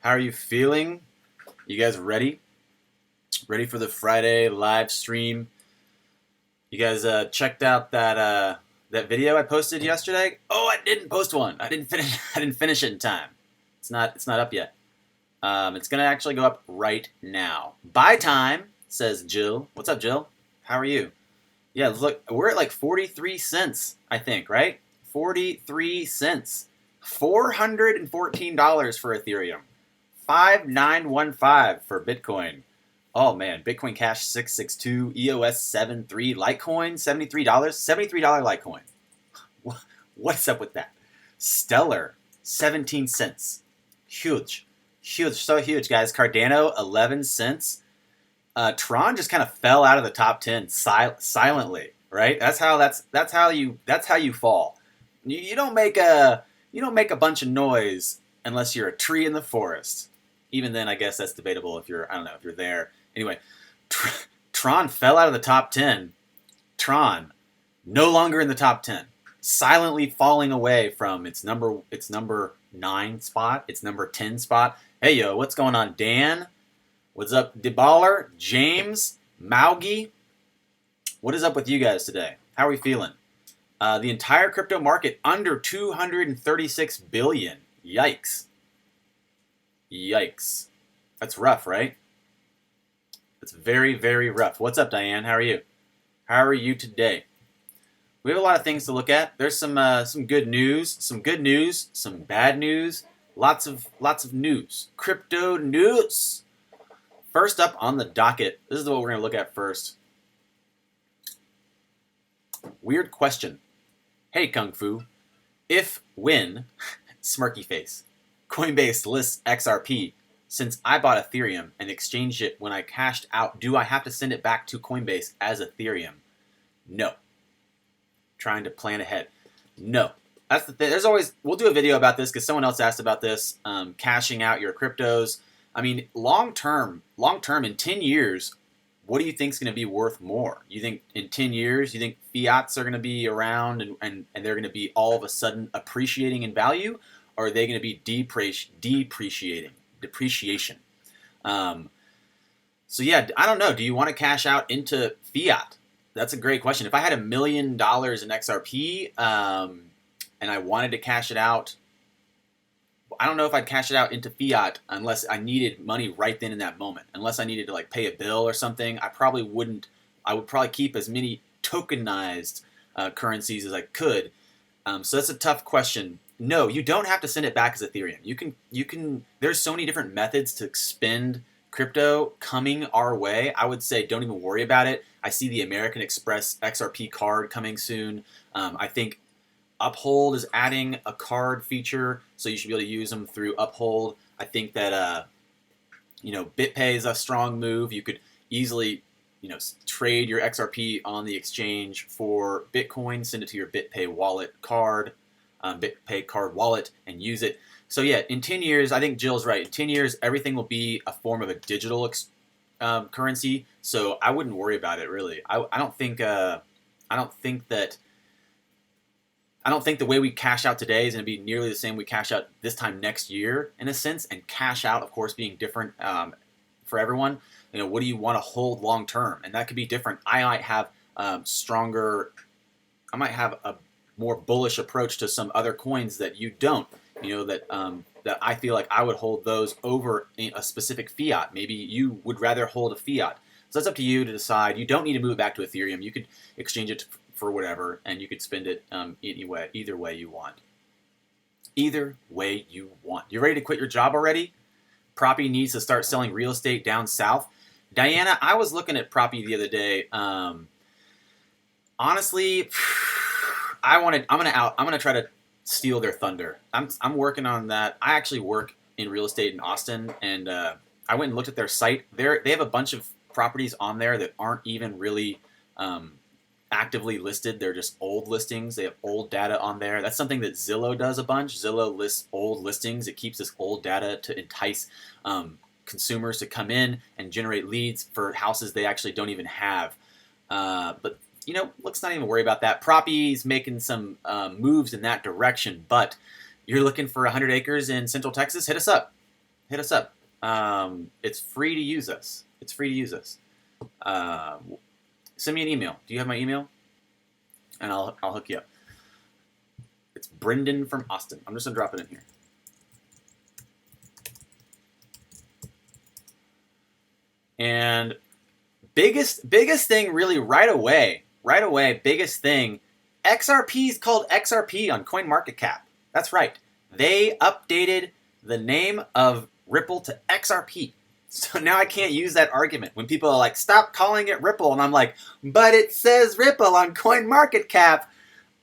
How are you feeling? You guys ready? Ready for the Friday live stream? You guys checked out that video I posted yesterday? Oh, I didn't post one. I didn't finish. I didn't finish it in time. It's not up yet. It's gonna actually go up right now. Buy time, says Jill. What's up, Jill? How are you? Yeah, look, we're at like 43 cents, I think, right? 43 cents. $414 for Ethereum. 5915 for Bitcoin. Oh man, Bitcoin Cash 662, EOS 73, Litecoin $73, $73 Litecoin. What's up with that? Stellar 17 cents. Huge. Huge, so huge, guys. Cardano 11 cents. Tron just kind of fell out of the top 10 silently, right? That's how you fall. You don't make a bunch of noise unless you're a tree in the forest. Even then, I guess that's debatable if you're there. Anyway, Tron fell out of the top 10. Tron no longer in the top 10. Silently falling away from its number 9 spot, its number 10 spot. Hey yo, what's going on, Dan? What's up, DeBaller, James, Maugi? What is up with you guys today? How are we feeling? The entire crypto market under 236 billion. Yikes. Yikes. That's rough, right? That's very, very rough. What's up, Diane? How are you? How are you today? We have a lot of things to look at. There's some good news, some bad news, lots of news. Crypto news. First up on the docket, this is what we're going to look at first. Weird question. Hey, Kungfu. When, smirky face, Coinbase lists XRP, since I bought Ethereum and exchanged it when I cashed out, do I have to send it back to Coinbase as Ethereum? No. Trying to plan ahead. No. That's the thing. We'll do a video about this because someone else asked about this, cashing out your cryptos. I mean, long term, in 10 years, what do you think is going to be worth more? You think in 10 years, you think fiats are going to be around and they're going to be all of a sudden appreciating in value? Or are they going to be depreciation? So yeah, I don't know. Do you want to cash out into fiat? That's a great question. If I had $1 million in XRP and I wanted to cash it out, I don't know if I'd cash it out into fiat unless I needed money right then in that moment. Unless I needed to like pay a bill or something, I probably wouldn't. I would probably keep as many tokenized currencies as I could. So that's a tough question. No, you don't have to send it back as Ethereum. You can. There's so many different methods to spend crypto coming our way. I would say don't even worry about it. I see the American Express XRP card coming soon. I think Uphold is adding a card feature, so you should be able to use them through Uphold. I think that BitPay is a strong move. You could easily trade your XRP on the exchange for Bitcoin, send it to your BitPay wallet card. BitPay card wallet and use it. So yeah, in 10 years, I think Jill's right. In 10 years, everything will be a form of a digital currency. So I wouldn't worry about it really. I don't think the way we cash out today is going to be nearly the same we cash out this time next year in a sense. And cash out, of course, being different for everyone. What do you want to hold long term? And that could be different. I might have a more bullish approach to some other coins that you don't, that I feel like I would hold those over a specific fiat. Maybe you would rather hold a fiat. So that's up to you to decide. You don't need to move it back to Ethereum. You could exchange it for whatever, and you could spend it either way you want. Either way you want. You ready to quit your job already? Proppy needs to start selling real estate down south. Diana, I was looking at Proppy the other day. Honestly, I'm gonna try to steal their thunder. I'm working on that. I actually work in real estate in Austin, and I went and looked at their site. They have a bunch of properties on there that aren't even really actively listed. They're just old listings. They have old data on there. That's something that Zillow does a bunch. Zillow lists old listings. It keeps this old data to entice consumers to come in and generate leads for houses they actually don't even have. But let's not even worry about that. Proppy's making some moves in that direction, but you're looking for 100 acres in Central Texas, hit us up. Hit us up. It's free to use us. It's free to use us. Send me an email. Do you have my email? And I'll hook you up. It's Brendan from Austin. I'm just gonna drop it in here. And biggest thing really right away, biggest thing, XRP is called XRP on CoinMarketCap. That's right. They updated the name of Ripple to XRP. So now I can't use that argument when people are like, stop calling it Ripple. And I'm like, but it says Ripple on CoinMarketCap.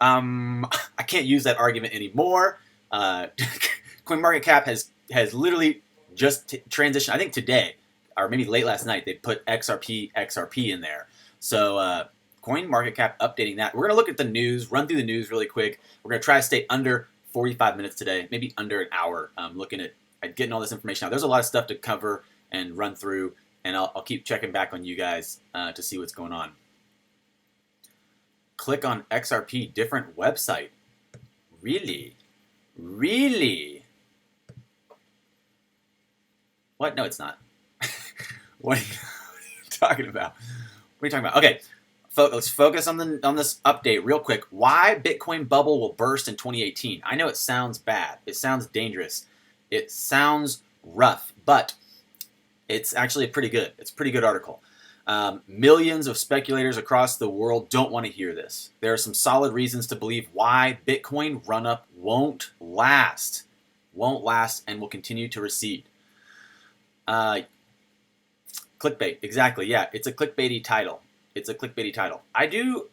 I can't use that argument anymore. CoinMarketCap has literally just transitioned, I think today, or maybe late last night, they put XRP in there. So CoinMarketCap updating that. We're going to look at the news, run through the news really quick. We're going to try to stay under 45 minutes today, maybe under an hour, looking at getting all this information out. There's a lot of stuff to cover and run through, and I'll keep checking back on you guys to see what's going on. Click on XRP, different website. Really? What? No, it's not. What are you talking about? What are you talking about? Okay, let's focus on this update real quick. Why Bitcoin bubble will burst in 2018. I know it sounds bad. It sounds dangerous. It sounds rough, but it's actually pretty good. It's a pretty good article. Millions of speculators across the world don't want to hear this. There are some solid reasons to believe why Bitcoin run-up won't last, and will continue to recede. Clickbait, exactly. Yeah, it's a clickbaity title. I do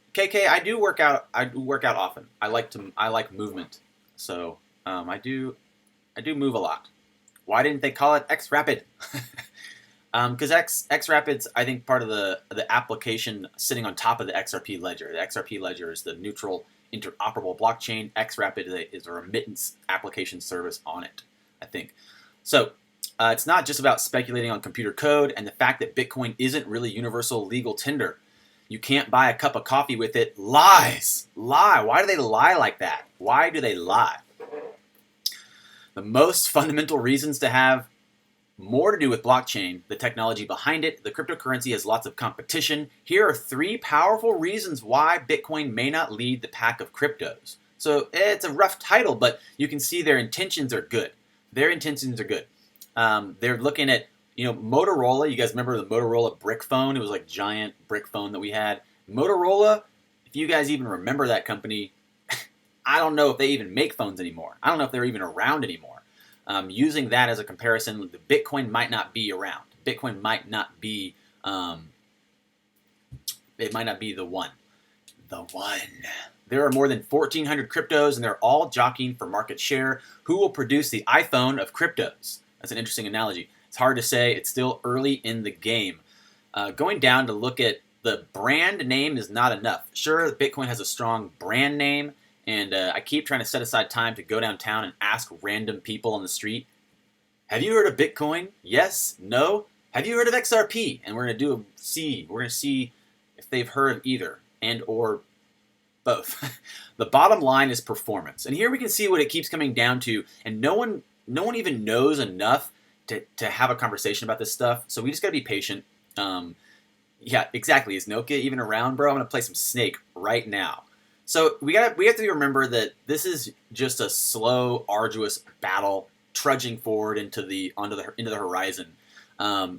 work out often. I like movement. So I do move a lot. Why didn't they call it XRapid? Because XRapid's, I think, part of the application sitting on top of the XRP ledger. The XRP ledger is the neutral interoperable blockchain. XRapid is a remittance application service on it, I think. So it's not just about speculating on computer code and the fact that Bitcoin isn't really universal legal tender. You can't buy a cup of coffee with it. Lies. Why do they lie like that? Why do they lie? The most fundamental reasons to have more to do with blockchain, the technology behind it, the cryptocurrency has lots of competition. Here are 3 powerful reasons why Bitcoin may not lead the pack of cryptos. So it's a rough title, but you can see their intentions are good. They're looking at, Motorola. You guys remember the Motorola brick phone? It was like giant brick phone that we had. Motorola, if you guys even remember that company, I don't know if they even make phones anymore. I don't know if they're even around anymore. Using that as a comparison, the Bitcoin might not be around. Bitcoin might not be, it might not be the one. There are more than 1,400 cryptos, and they're all jockeying for market share. Who will produce the iPhone of cryptos? That's an interesting analogy. It's hard to say. It's still early in the game. Going down to look at the brand name is not enough. Sure, Bitcoin has a strong brand name, and I keep trying to set aside time to go downtown and ask random people on the street, have you heard of Bitcoin? Yes? No? Have you heard of XRP? And we're going to see if they've heard of either and or both. The bottom line is performance. And here we can see what it keeps coming down to, and no one even knows enough to have a conversation about this stuff. So we just got to be patient. Yeah, exactly. Is Nokia even around, bro? I'm going to play some Snake right now. So we have to remember that this is just a slow, arduous battle trudging forward into the horizon.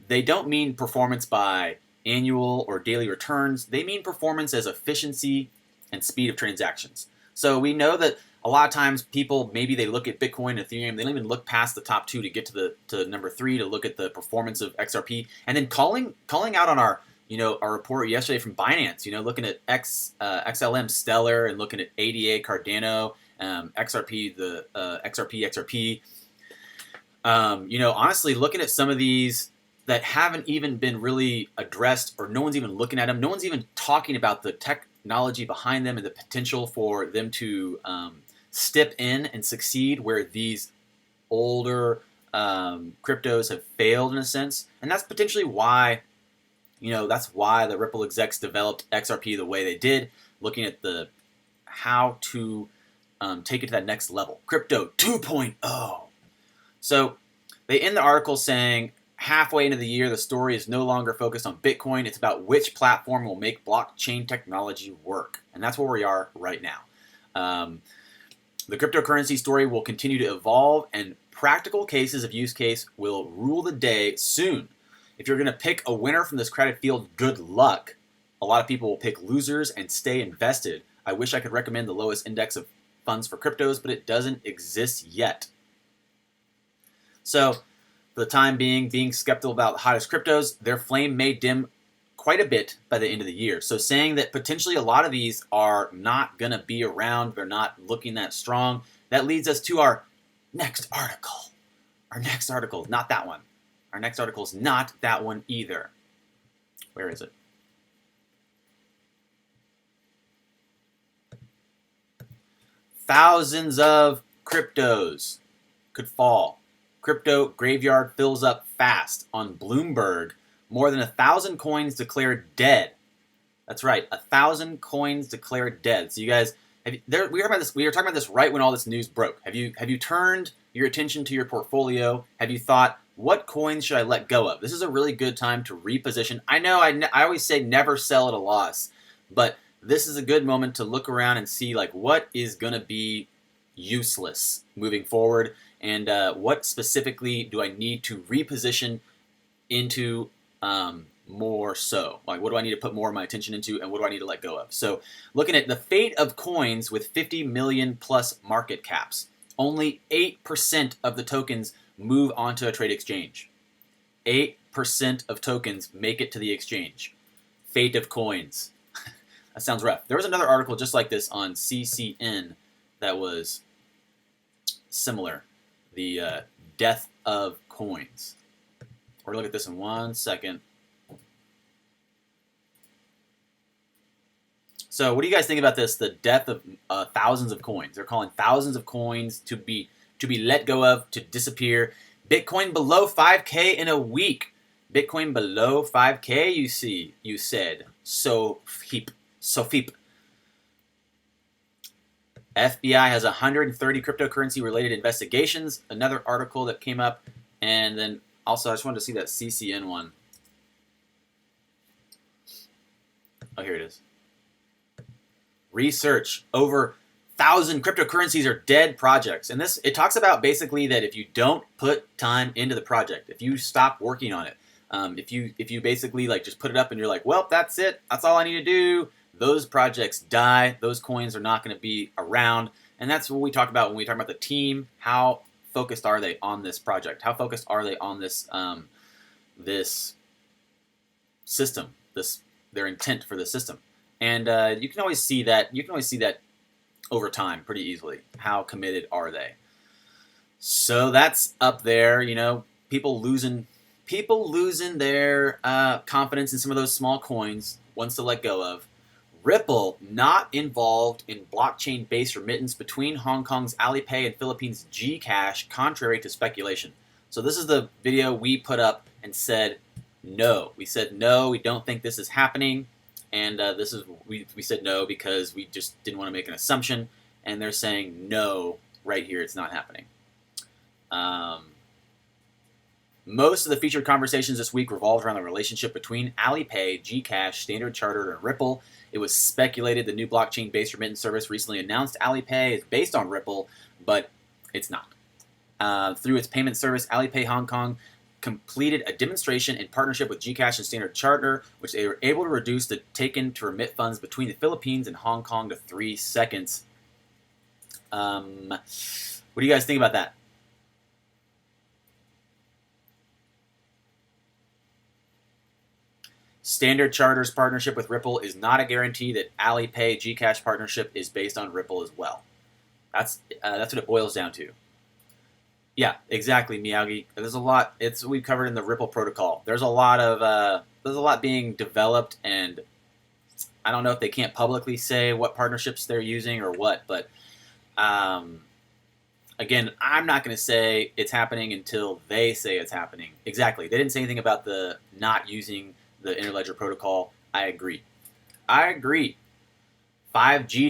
They don't mean performance by annual or daily returns. They mean performance as efficiency and speed of transactions. So we know that a lot of times people, maybe they look at Bitcoin and Ethereum, they don't even look past the top 2 to get to number 3 to look at the performance of XRP, and then calling out on our report yesterday from Binance, looking at XLM Stellar and looking at ADA Cardano, XRP, the XRP. Honestly, looking at some of these that haven't even been really addressed, or no one's even looking at them. No one's even talking about the technology behind them and the potential for them to step in and succeed where these older cryptos have failed in a sense. And that's potentially why, that's why the Ripple execs developed XRP the way they did, looking at how to take it to that next level. Crypto 2.0. So They end the article saying, halfway into the year, the story is no longer focused on Bitcoin. It's about which platform will make blockchain technology work. And that's where we are right now. The cryptocurrency story will continue to evolve, and practical cases of use case will rule the day soon. If you're going to pick a winner from this crowded field, good luck. A lot of people will pick losers and stay invested. I wish I could recommend the lowest index of funds for cryptos, but it doesn't exist yet. So, for the time being skeptical about the hottest cryptos, their flame may dim quite a bit by the end of the year. So saying that potentially a lot of these are not going to be around, they're not looking that strong, that leads us to our next article. Our next article, not that one. Our next article is not that one either. Where is it? Thousands of cryptos could fall. Crypto graveyard fills up fast on Bloomberg. More than 1,000 coins declared dead. That's right, 1,000 coins declared dead. So you guys, we were talking about this right when all this news broke. Have you turned your attention to your portfolio? Have you thought, what coins should I let go of? This is a really good time to reposition. I know I always say never sell at a loss, but this is a good moment to look around and see like what is going to be useless moving forward, and what specifically do I need to reposition into more so? Like, what do I need to put more of my attention into, and what do I need to let go of? So looking at the fate of coins with 50 million plus market caps, only 8% of the tokens move onto a trade exchange. 8% of tokens make it to the exchange. Fate of coins. That sounds rough. There was another article just like this on CCN that was similar. The death of coins. We're going to look at this in 1 second. So what do you guys think about this? The death of thousands of coins. They're calling thousands of coins to be let go of, to disappear. Bitcoin below 5K in a week. Bitcoin below 5K, you said. So feep. FBI has 130 cryptocurrency-related investigations. Another article that came up. And then also, I just wanted to see that CCN one. Oh, here it is. Research. Over 1,000 cryptocurrencies are dead projects. And this, it talks about basically that if you don't put time into the project, if you stop working on it, if you basically like just put it up and you're like, well, that's it. That's all I need to do. Those projects die. Those coins are not going to be around. And that's what we talk about when we talk about the team. How focused are they on this project? How focused are they on this this system? Their intent for the system. And you can always see that. You can always see that over time pretty easily. How committed are they? So that's up there. You know, people losing their confidence in some of those small coins. Ones to let go of. Ripple not involved in blockchain-based remittance between Hong Kong's Alipay and Philippines Gcash, contrary to speculation. So this is the video we put up and said no. We said no, we don't think this is happening. And we said no because we just didn't want to make an assumption. And they're saying no right here, it's not happening. Most of the featured conversations this week revolved around the relationship between Alipay, Gcash, Standard Chartered, and Ripple. It was speculated the new blockchain-based remittance service recently announced Alipay is based on Ripple, but it's not. Through its payment service, Alipay Hong Kong completed a demonstration in partnership with Gcash and Standard Chartered, which they were able to reduce the taken to remit funds between the Philippines and Hong Kong to 3 seconds. What do you guys think about that? Standard Charter's partnership with Ripple is not a guarantee that Alipay Gcash partnership is based on Ripple as well. That's what it boils down to. Yeah, exactly, Miyagi. There's a lot. It's we've covered in the Ripple protocol. There's a lot being developed, and I don't know if they can't publicly say what partnerships they're using or what. But again, I'm not going to say it's happening until they say it's happening. Exactly. They didn't say anything about the not using the Interledger protocol. I agree. 5G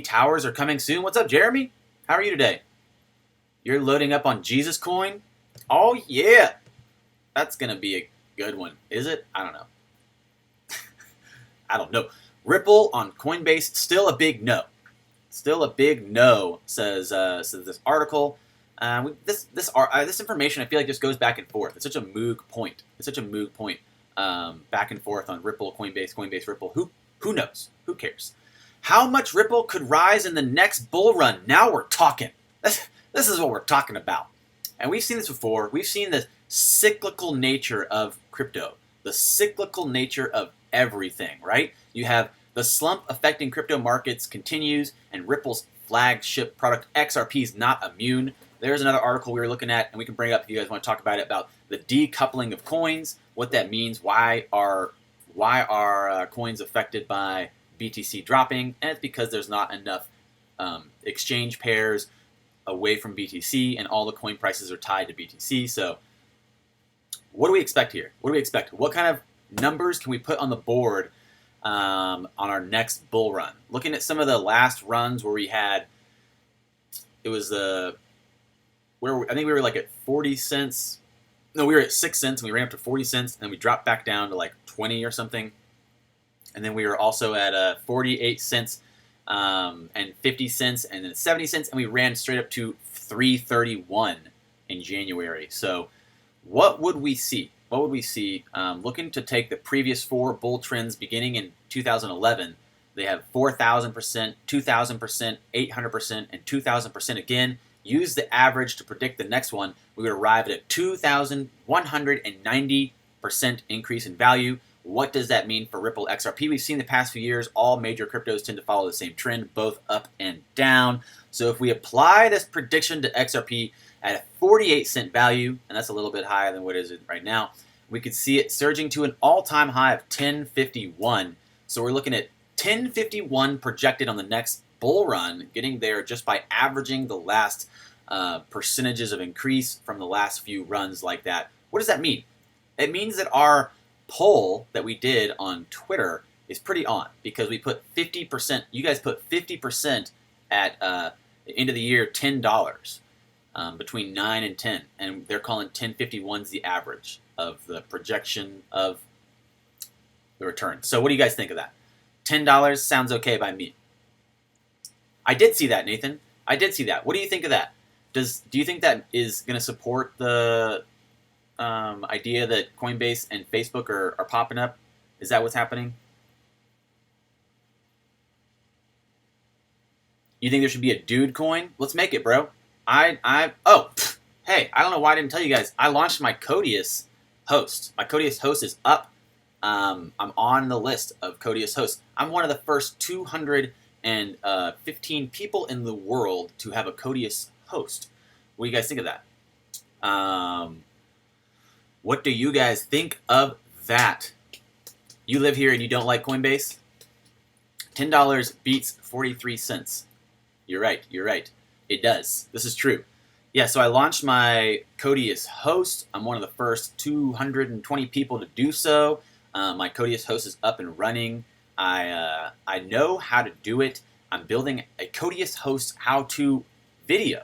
towers are coming soon. What's up, Jeremy? How are you today? You're loading up on Jesus Coin? Oh, yeah. That's going to be a good one. Is it? I don't know. I don't know. Ripple on Coinbase, still a big no. Still a big no, says this article. This information, I feel like, just goes back and forth. It's such a moot point. Back and forth on Ripple, Coinbase, Ripple. Who knows? Who cares? How much Ripple could rise in the next bull run? Now we're talking. This is what we're talking about. And we've seen this before. We've seen the cyclical nature of crypto, the cyclical nature of everything, right? You have the slump affecting crypto markets continues, and Ripple's flagship product XRP is not immune. There's another article we were looking at, and we can bring it up if you guys want to talk about it, about the decoupling of coins, what that means, why are coins affected by BTC dropping, and it's because there's not enough exchange pairs away from BTC, and all the coin prices are tied to BTC. So what do we expect here? What do we expect? What kind of numbers can we put on the board on our next bull run? Looking at some of the last runs where we had, it was where I think we were like at 40 cents. No, we were at 6 cents and we ran up to 40 cents, and then we dropped back down to like 20 or something. And then we were also at 48 cents and 50 cents and then 70 cents, and we ran straight up to 331 in January. So what would we see? What would we see? Looking to take the previous 4 bull trends beginning in 2011. They have 4,000%, 2,000%, 800%, and 2,000% again. Use the average to predict the next one. We would arrive at a 2,190% increase in value. What does that mean for Ripple XRP? We've seen the past few years, all major cryptos tend to follow the same trend, both up and down. So if we apply this prediction to XRP at a 48-cent value, and that's a little bit higher than what it is right now, we could see it surging to an all-time high of 1051. So we're looking at 1051 projected on the next bull run, getting there just by averaging the last percentages of increase from the last few runs like that. What does that mean? It means that our poll that we did on Twitter is pretty on, because we put 50%. You guys put 50% at the end of the year, $10, between 9 and 10, and they're calling 1051s the average of the projection of the return. So what do you guys think of that? $10 sounds okay by me. I did see that, Nathan. I did see that. What do you think of that? Do you think that is going to support the idea that Coinbase and Facebook are popping up? Is that what's happening? You think there should be a dude coin? Let's make it, bro. Hey, I don't know why I didn't tell you guys. I launched my Codius host. My Codius host is up. I'm on the list of Codius hosts. I'm one of the first 215 people in the world to have a Codius host. What do you guys think of that? What do you guys think of that? You live here and you don't like Coinbase? $10 beats 43 cents. You're right. It does. This is true. Yeah, so I launched my Codius host. I'm one of the first 220 people to do so. My Codius host is up and running. I know how to do it. I'm building a Codius host how-to video.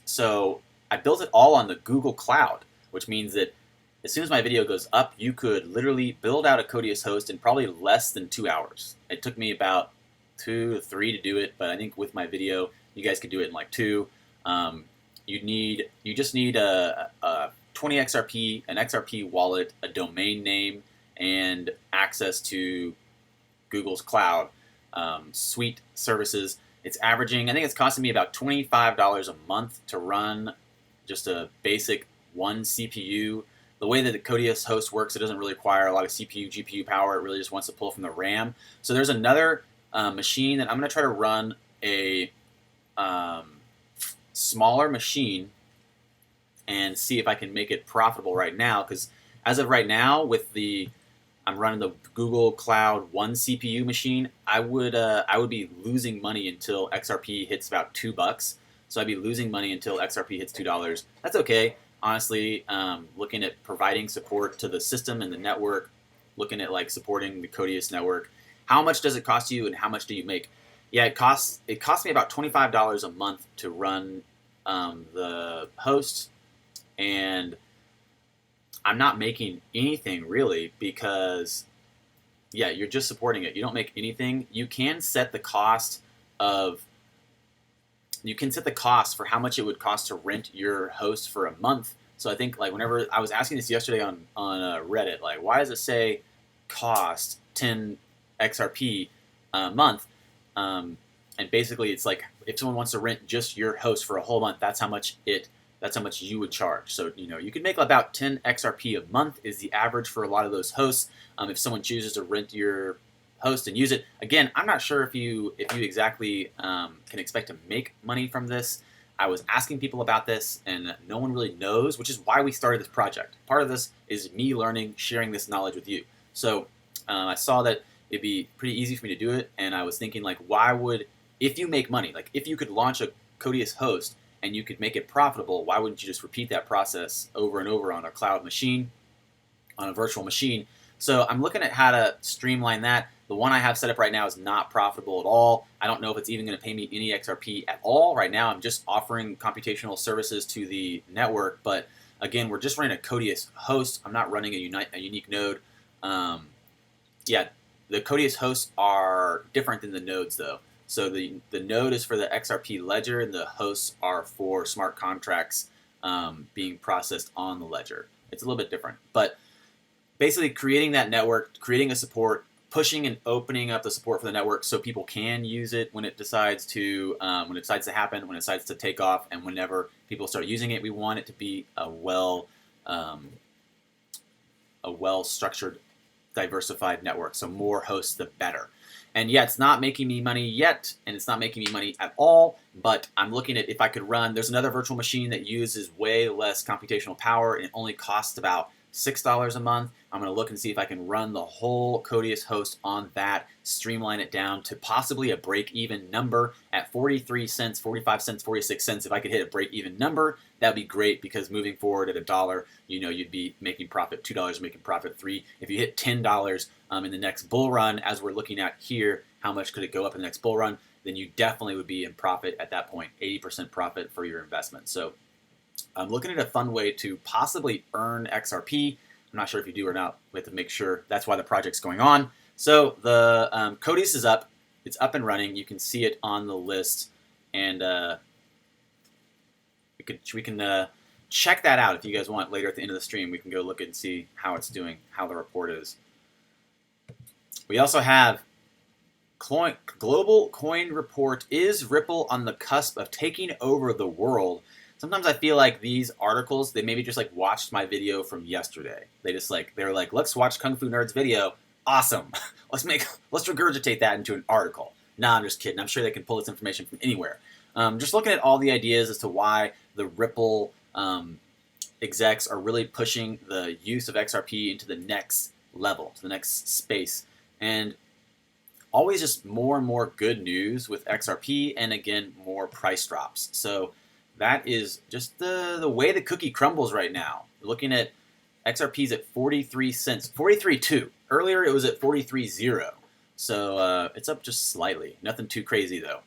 So I built it all on the Google Cloud, which means that as soon as my video goes up, you could literally build out a Codius host in probably less than 2 hours. It took me about 2 or 3 to do it, but I think with my video, you guys could do it in like 2. You just need a 20 XRP, an XRP wallet, a domain name, and access to Google's cloud suite services. It's averaging, I think it's costing me about $25 a month to run just a basic 1 CPU. The way that the Codius host works, it doesn't really require a lot of CPU, GPU power. It really just wants to pull from the RAM. So there's another machine that I'm going to try to run a smaller machine and see if I can make it profitable right now. Because as of right now, I'm running the Google Cloud 1 CPU machine, I would be losing money until XRP hits about $2. So I'd be losing money until XRP hits $2. That's okay. Honestly, looking at providing support to the system and the network, looking at like supporting the Codius network. How much does it cost you and how much do you make? Yeah, it costs me about $25 a month to run the host, and I'm not making anything really because, yeah, you're just supporting it. You don't make anything. You can set the cost of for how much it would cost to rent your host for a month. So I think like whenever I was asking this yesterday on Reddit, like why does it say cost 10 XRP a month? And basically it's like if someone wants to rent just your host for a whole month, that's how much you would charge. So you could make about 10 XRP a month is the average for a lot of those hosts. If someone chooses to rent your host and use it. Again, I'm not sure if you exactly can expect to make money from this. I was asking people about this, and no one really knows, which is why we started this project. Part of this is me learning, sharing this knowledge with you. So I saw that it'd be pretty easy for me to do it, and I was thinking, like, if you make money, like if you could launch a Codius host and you could make it profitable, why wouldn't you just repeat that process over and over on a cloud machine, on a virtual machine? So I'm looking at how to streamline that. The one I have set up right now is not profitable at all. I don't know if it's even going to pay me any XRP at all. Right now, I'm just offering computational services to the network. But again, we're just running a Codius host. I'm not running a unique node. Yeah, the Codius hosts are different than the nodes, though. So the node is for the XRP ledger, and the hosts are for smart contracts being processed on the ledger. It's a little bit different. But basically creating that network, creating a support, pushing and opening up the support for the network so people can use it when it decides to happen, when it decides to take off, and whenever people start using it. We want it to be a well structured, diversified network. So more hosts, the better. And yeah, it's not making me money yet, and it's not making me money at all, but I'm looking at if I could run, there's another virtual machine that uses way less computational power, and it only costs about $6 a month. I'm going to look and see if I can run the whole Codius host on that, streamline it down to possibly a break-even number at 43 cents, 45 cents, 46 cents. If I could hit a break-even number, that'd be great, because moving forward at $1, you'd be making profit, $2 making profit, $3. If you hit $10 in the next bull run, as we're looking at here, how much could it go up in the next bull run? Then you definitely would be in profit at that point, 80% profit for your investment. So I'm looking at a fun way to possibly earn XRP. I'm not sure if you do or not. We have to make sure. That's why the project's going on. So the Codius is up. It's up and running. You can see it on the list, and we can check that out if you guys want later at the end of the stream. We can go look and see how it's doing, how the report is. We also have Global Coin Report. Is Ripple on the cusp of taking over the world? Sometimes I feel like these articles, they maybe just like watched my video from yesterday. They're like, let's watch Kungfu Nerd's video. Awesome. Let's regurgitate that into an article. Nah, I'm just kidding. I'm sure they can pull this information from anywhere. Just looking at all the ideas as to why the Ripple execs are really pushing the use of XRP into the next level, to the next space. And always just more and more good news with XRP, and again, more price drops. So that is just the way the cookie crumbles right now. Looking at XRP's at 43 cents, 43.2. Earlier it was at 43.0. So it's up just slightly. Nothing too crazy though.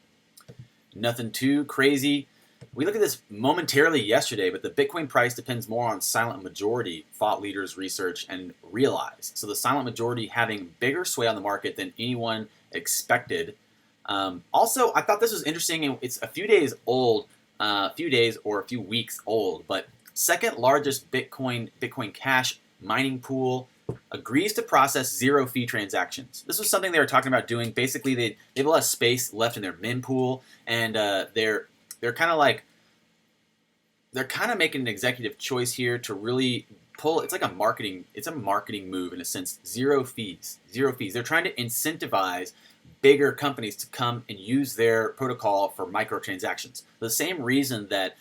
Nothing too crazy. We looked at this momentarily yesterday, but the Bitcoin price depends more on silent majority thought leaders research and realize. So the silent majority having bigger sway on the market than anyone expected. Also, I thought this was interesting, and it's a few days old. A few days or a few weeks old, but second largest Bitcoin Cash mining pool agrees to process zero fee transactions. This was something they were talking about doing. Basically, they have a lot of space left in their min pool, and they're kind of making an executive choice here to really pull. It's a marketing move in a sense. Zero fees. They're trying to incentivize bigger companies to come and use their protocol for microtransactions. The same reason that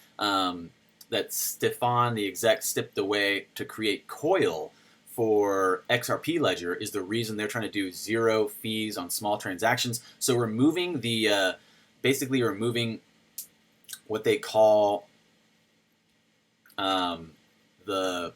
Stefan, the exec, stepped away to create Coil for XRP Ledger is the reason they're trying to do zero fees on small transactions. So removing basically removing what they call the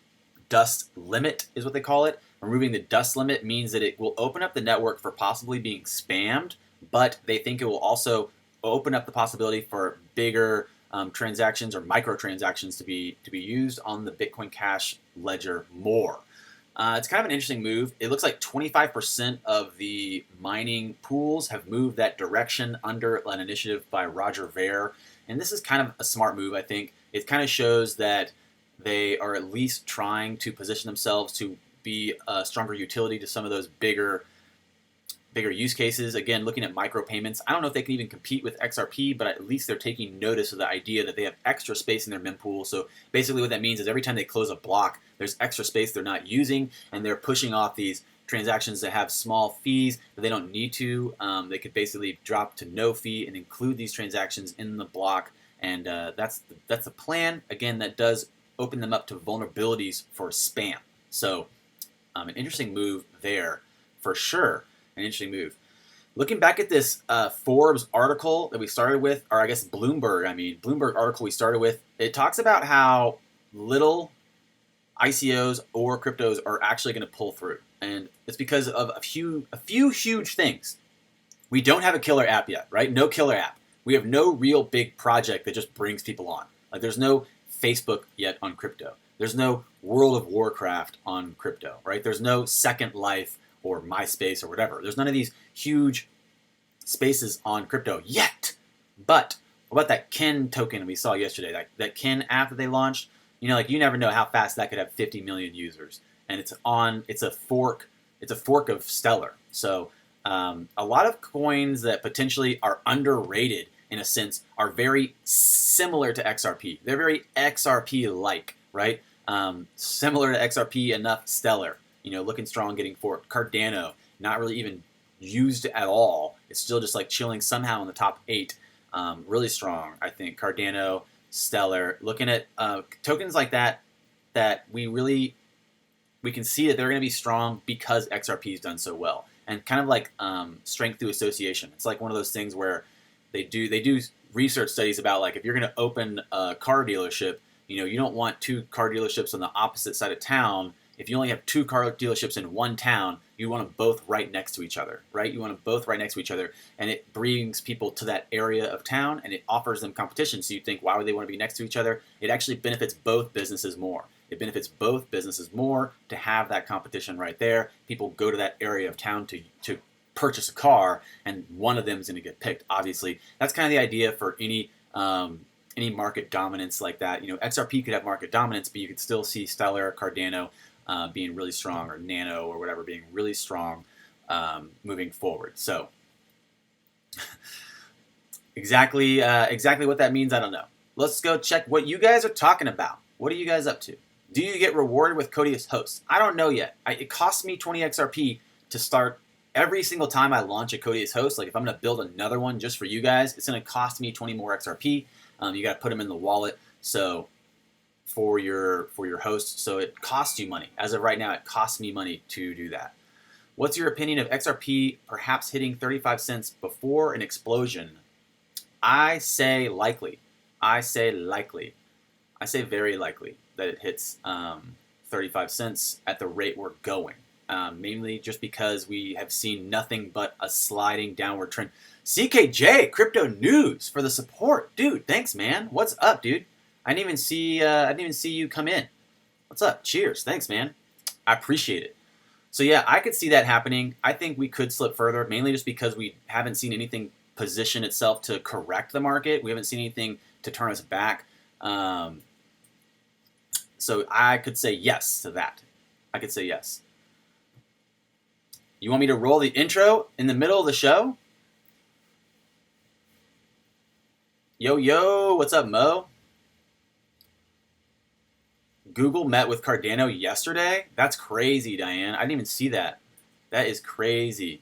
dust limit is what they call it. Removing the dust limit means that it will open up the network for possibly being spammed, but they think it will also open up the possibility for bigger transactions or microtransactions to be used on the Bitcoin Cash ledger more. It's kind of an interesting move. It looks like 25% of the mining pools have moved that direction under an initiative by Roger Ver. And this is kind of a smart move, I think. It kind of shows that they are at least trying to position themselves to be a stronger utility to some of those bigger use cases. Again, looking at micropayments, I don't know if they can even compete with XRP, but at least they're taking notice of the idea that they have extra space in their mempool. So basically what that means is every time they close a block, there's extra space they're not using, and they're pushing off these transactions that have small fees that they don't need to. They could basically drop to no fee and include these transactions in the block, and that's the plan. Again, that does open them up to vulnerabilities for spam. So an interesting move there for sure. An interesting move. Looking back at this Forbes article that we started with, or I guess Bloomberg article we started with, it talks about how little ICOs or cryptos are actually going to pull through. And it's because of a few huge things. We don't have a killer app yet, right? No killer app. We have no real big project that just brings people on. Like there's no Facebook yet on crypto. There's no World of Warcraft on crypto, right? There's no Second Life or MySpace or whatever. There's none of these huge spaces on crypto yet. But what about that Ken token we saw yesterday? That Ken app that they launched? You know, like you never know how fast that could have 50 million users. And it's a fork of Stellar. So a lot of coins that potentially are underrated in a sense are very similar to XRP. They're very XRP-like, right? Similar to XRP enough Stellar. You know, looking strong, getting forked. Cardano, not really even used at all. It's still just like chilling somehow in the top 8. Really strong, I think. Cardano, Stellar. Looking at tokens like that we can see that they're going to be strong because XRP has done so well. And kind of like strength through association. It's like one of those things where they do research studies about like if you're going to open a car dealership, you know, you don't want 2 car dealerships on the opposite side of town. If you only have 2 car dealerships in one town, you want them both right next to each other, right? You want them both right next to each other, and it brings people to that area of town, and it offers them competition. So you think, why would they want to be next to each other? It actually benefits both businesses more. It benefits both businesses more to have that competition right there. People go to that area of town to purchase a car, and one of them is going to get picked. Obviously, that's kind of the idea for any market dominance like that. You know, XRP could have market dominance, but you could still see Stellar, Cardano being really strong, or Nano or whatever being really strong moving forward. So exactly what that means, I don't know. Let's go check what you guys are talking about. What are you guys up to? Do you get rewarded with Codius hosts? I don't know yet. It costs me 20 XRP to start every single time I launch a Codius host. Like if I'm going to build another one just for you guys, it's going to cost me 20 more XRP. You got to put them in the wallet. So for your host, so it costs you money. As of right now, it costs me money to do that. What's your opinion of XRP perhaps hitting 35 cents before an explosion? I say likely. I say very likely that it hits 35 cents at the rate we're going. Mainly just because we have seen nothing but a sliding downward trend. CKJ, Crypto News, for the support. Dude, thanks, man. What's up, dude? I didn't even see you come in. What's up? Cheers. Thanks, man. I appreciate it. So yeah, I could see that happening. I think we could slip further, mainly just because we haven't seen anything position itself to correct the market. We haven't seen anything to turn us back. So I could say yes to that. I could say yes. You want me to roll the intro in the middle of the show? Yo, what's up, Mo? Google met with Cardano yesterday? That's crazy, Diane. I didn't even see that. That is crazy.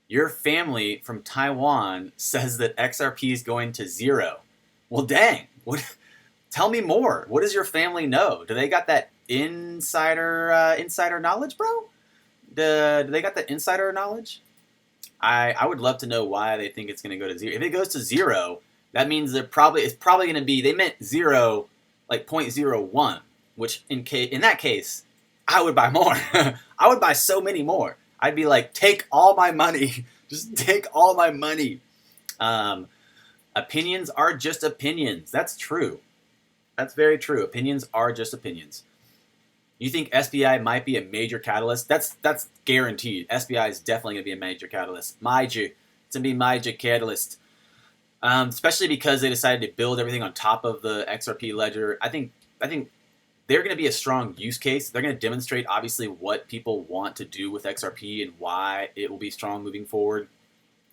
Your family from Taiwan says that XRP is going to 0. Well, dang. Tell me more. What does your family know? Do they got that insider knowledge, bro? Do they got that insider knowledge? I would love to know why they think it's going to go to 0. If it goes to 0, that means it's probably going to be, they meant 0, like 0.01, which in that case, I would buy more. I would buy so many more. I'd be like, take all my money. Just take all my money. Opinions are just opinions. That's true. That's very true. Opinions are just opinions. You think SBI might be a major catalyst? That's guaranteed. SBI is definitely going to be a major catalyst. Major. It's going to be major catalyst. Especially because they decided to build everything on top of the XRP ledger. I think they're going to be a strong use case. They're going to demonstrate, obviously, what people want to do with XRP and why it will be strong moving forward.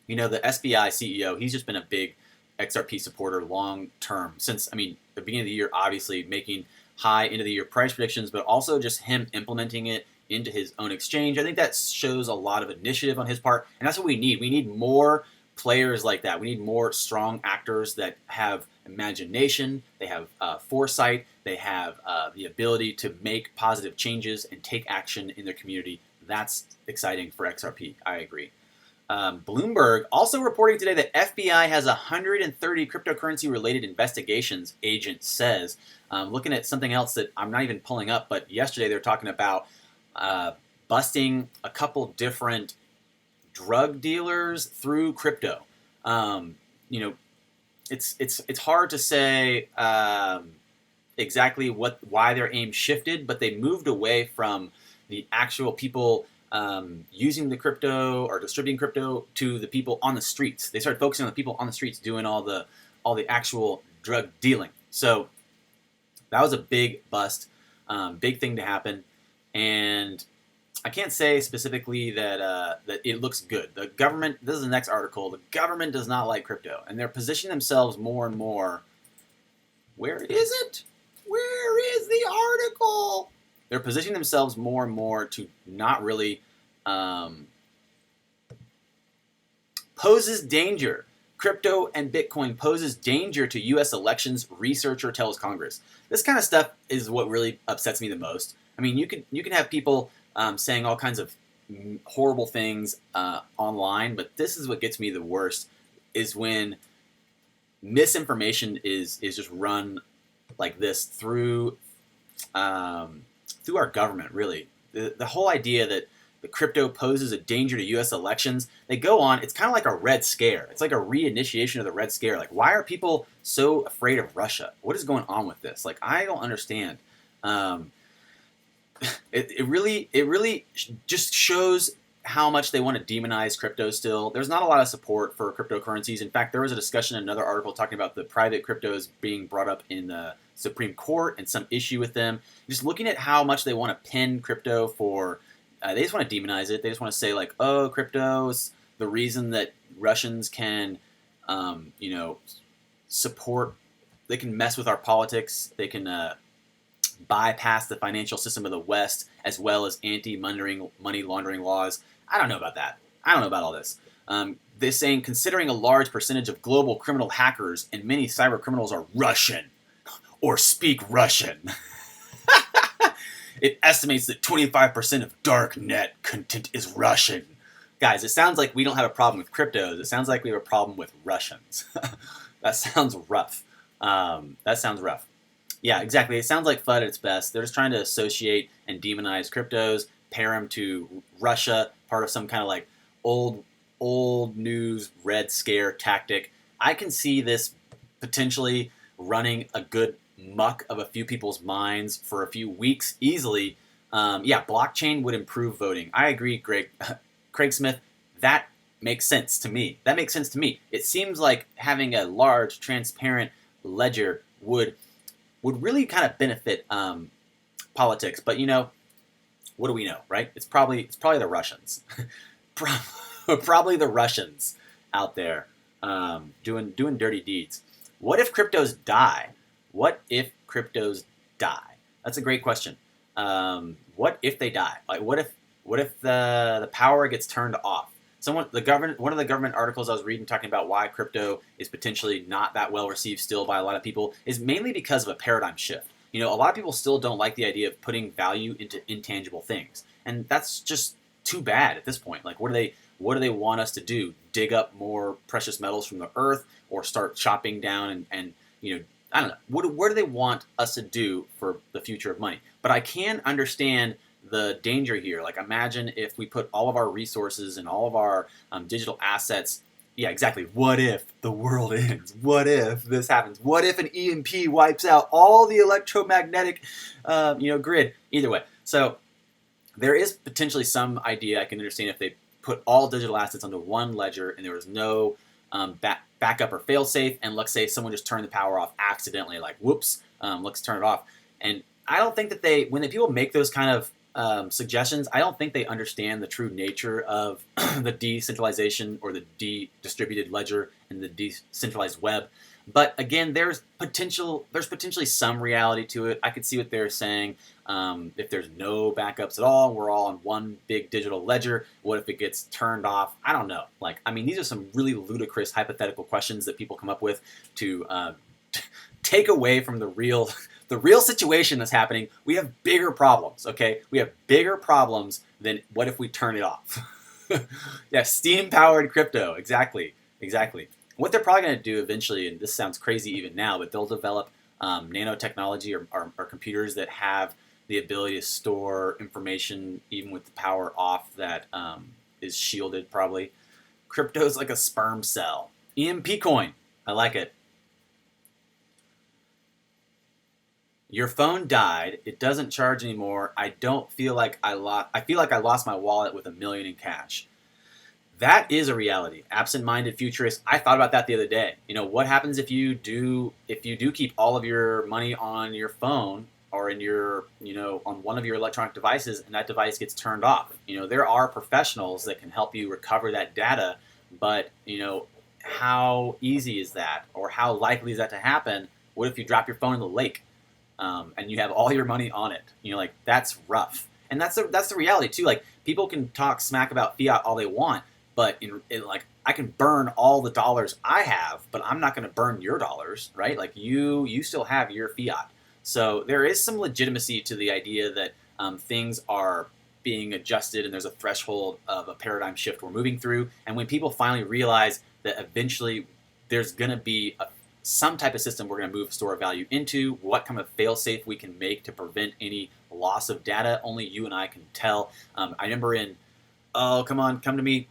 You know, the SBI CEO, he's just been a big XRP supporter long term since, I mean, the beginning of the year, obviously making high end of the year price predictions, but also just him implementing it into his own exchange. I think that shows a lot of initiative on his part, and that's what we need. We need more players like that. We need more strong actors that have imagination, they have foresight, they have the ability to make positive changes and take action in their community. That's exciting for XRP. I agree. Bloomberg also reporting today that FBI has 130 cryptocurrency-related investigations, agent says. Looking at something else that I'm not even pulling up, but yesterday they were talking about busting a couple different drug dealers through crypto. It's hard to say exactly why their aim shifted, but they moved away from the actual people using the crypto or distributing crypto to the people on the streets. They started focusing on the people on the streets doing all the actual drug dealing. So that was a big bust, big thing to happen, and I can't say specifically that it looks good. The government. This is the next article. The government does not like crypto, and they're positioning themselves more and more. Where is it? Where is the article? They're positioning themselves more and more to not really poses danger. Crypto and Bitcoin poses danger to U.S. elections, researcher tells Congress. This kind of stuff is what really upsets me the most. I mean, you can have people saying all kinds of horrible things online, but this is what gets me the worst, is when misinformation is just run like this through our government, really. The whole idea that the crypto poses a danger to U.S. elections, they go on, it's kind of like a Red Scare. It's like a reinitiation of the Red Scare. Like, why are people so afraid of Russia? What is going on with this? Like, I don't understand. It really just shows how much they want to demonize crypto still. There's not a lot of support for cryptocurrencies. In fact, there was a discussion in another article talking about the private cryptos being brought up in the Supreme Court and some issue with them. Just looking at how much they want to pin crypto for, they just want to demonize it. They just want to say, like, oh, crypto's the reason that Russians can, support, they can mess with our politics. They can bypass the financial system of the West, as well as anti-money laundering laws. I don't know about that. I don't know about all this. They're saying, considering a large percentage of global criminal hackers and many cyber criminals are Russian or speak Russian, it estimates that 25% of dark net content is Russian. Guys, it sounds like we don't have a problem with cryptos. It sounds like we have a problem with Russians. That sounds rough. Yeah, exactly. It sounds like FUD at its best. They're just trying to associate and demonize cryptos, pair them to Russia, part of some kind of like old news Red Scare tactic. I can see this potentially running a good muck of a few people's minds for a few weeks easily. Blockchain would improve voting. I agree, Craig Smith. That makes sense to me. It seems like having a large, transparent ledger would really kind of benefit politics. But what do we know, right? It's probably the Russians, probably the Russians out there doing dirty deeds. What if cryptos die? That's a great question. What if they die? Like, what if the power gets turned off? One of the government articles I was reading talking about why crypto is potentially not that well received still by a lot of people is mainly because of a paradigm shift. A lot of people still don't like the idea of putting value into intangible things, and that's just too bad at this point. Like, what do they want us to do? Dig up more precious metals from the earth, or start chopping down and I don't know. What do they want us to do for the future of money? But I can understand the danger here. Like, imagine if we put all of our resources and all of our digital assets Yeah, exactly. What if the world ends? What if this happens? What if an EMP wipes out all the electromagnetic, grid? Either way, so there is potentially some idea I can understand if they put all digital assets onto one ledger and there was no backup or fail-safe, and let's say someone just turned the power off accidentally, like whoops, let's turn it off. And I don't think that when the people make those kind of suggestions, I don't think they understand the true nature of the decentralization or the distributed ledger and the decentralized web. But again, there's potentially some reality to it. I could see what they're saying. If there's no backups at all, we're all on one big digital ledger. What if it gets turned off? I don't know. These are some really ludicrous hypothetical questions that people come up with to take away from the real situation that's happening. We have bigger problems, okay? We have bigger problems than what if we turn it off. Yeah, steam-powered crypto. Exactly. What they're probably going to do eventually, and this sounds crazy even now, but they'll develop nanotechnology or computers that have the ability to store information even with the power off that is shielded probably. Crypto's like a sperm cell. EMP coin. I like it. Your phone died. It doesn't charge anymore. I feel like I lost my wallet with $1 million in cash. That is a reality. Absent-minded futurist. I thought about that the other day. What happens if you do keep all of your money on your phone or in your, on one of your electronic devices, and that device gets turned off? There are professionals that can help you recover that data, but how easy is that, or how likely is that to happen? What if you drop your phone in the lake, and you have all your money on it? That's rough, and that's the reality too. People can talk smack about fiat all they want. But I can burn all the dollars I have, but I'm not going to burn your dollars, right? You still have your fiat. So there is some legitimacy to the idea that things are being adjusted, and there's a threshold of a paradigm shift we're moving through. And when people finally realize that eventually there's going to be some type of system we're going to move store of value into, what kind of fail-safe we can make to prevent any loss of data, only you and I can tell. I remember come to me.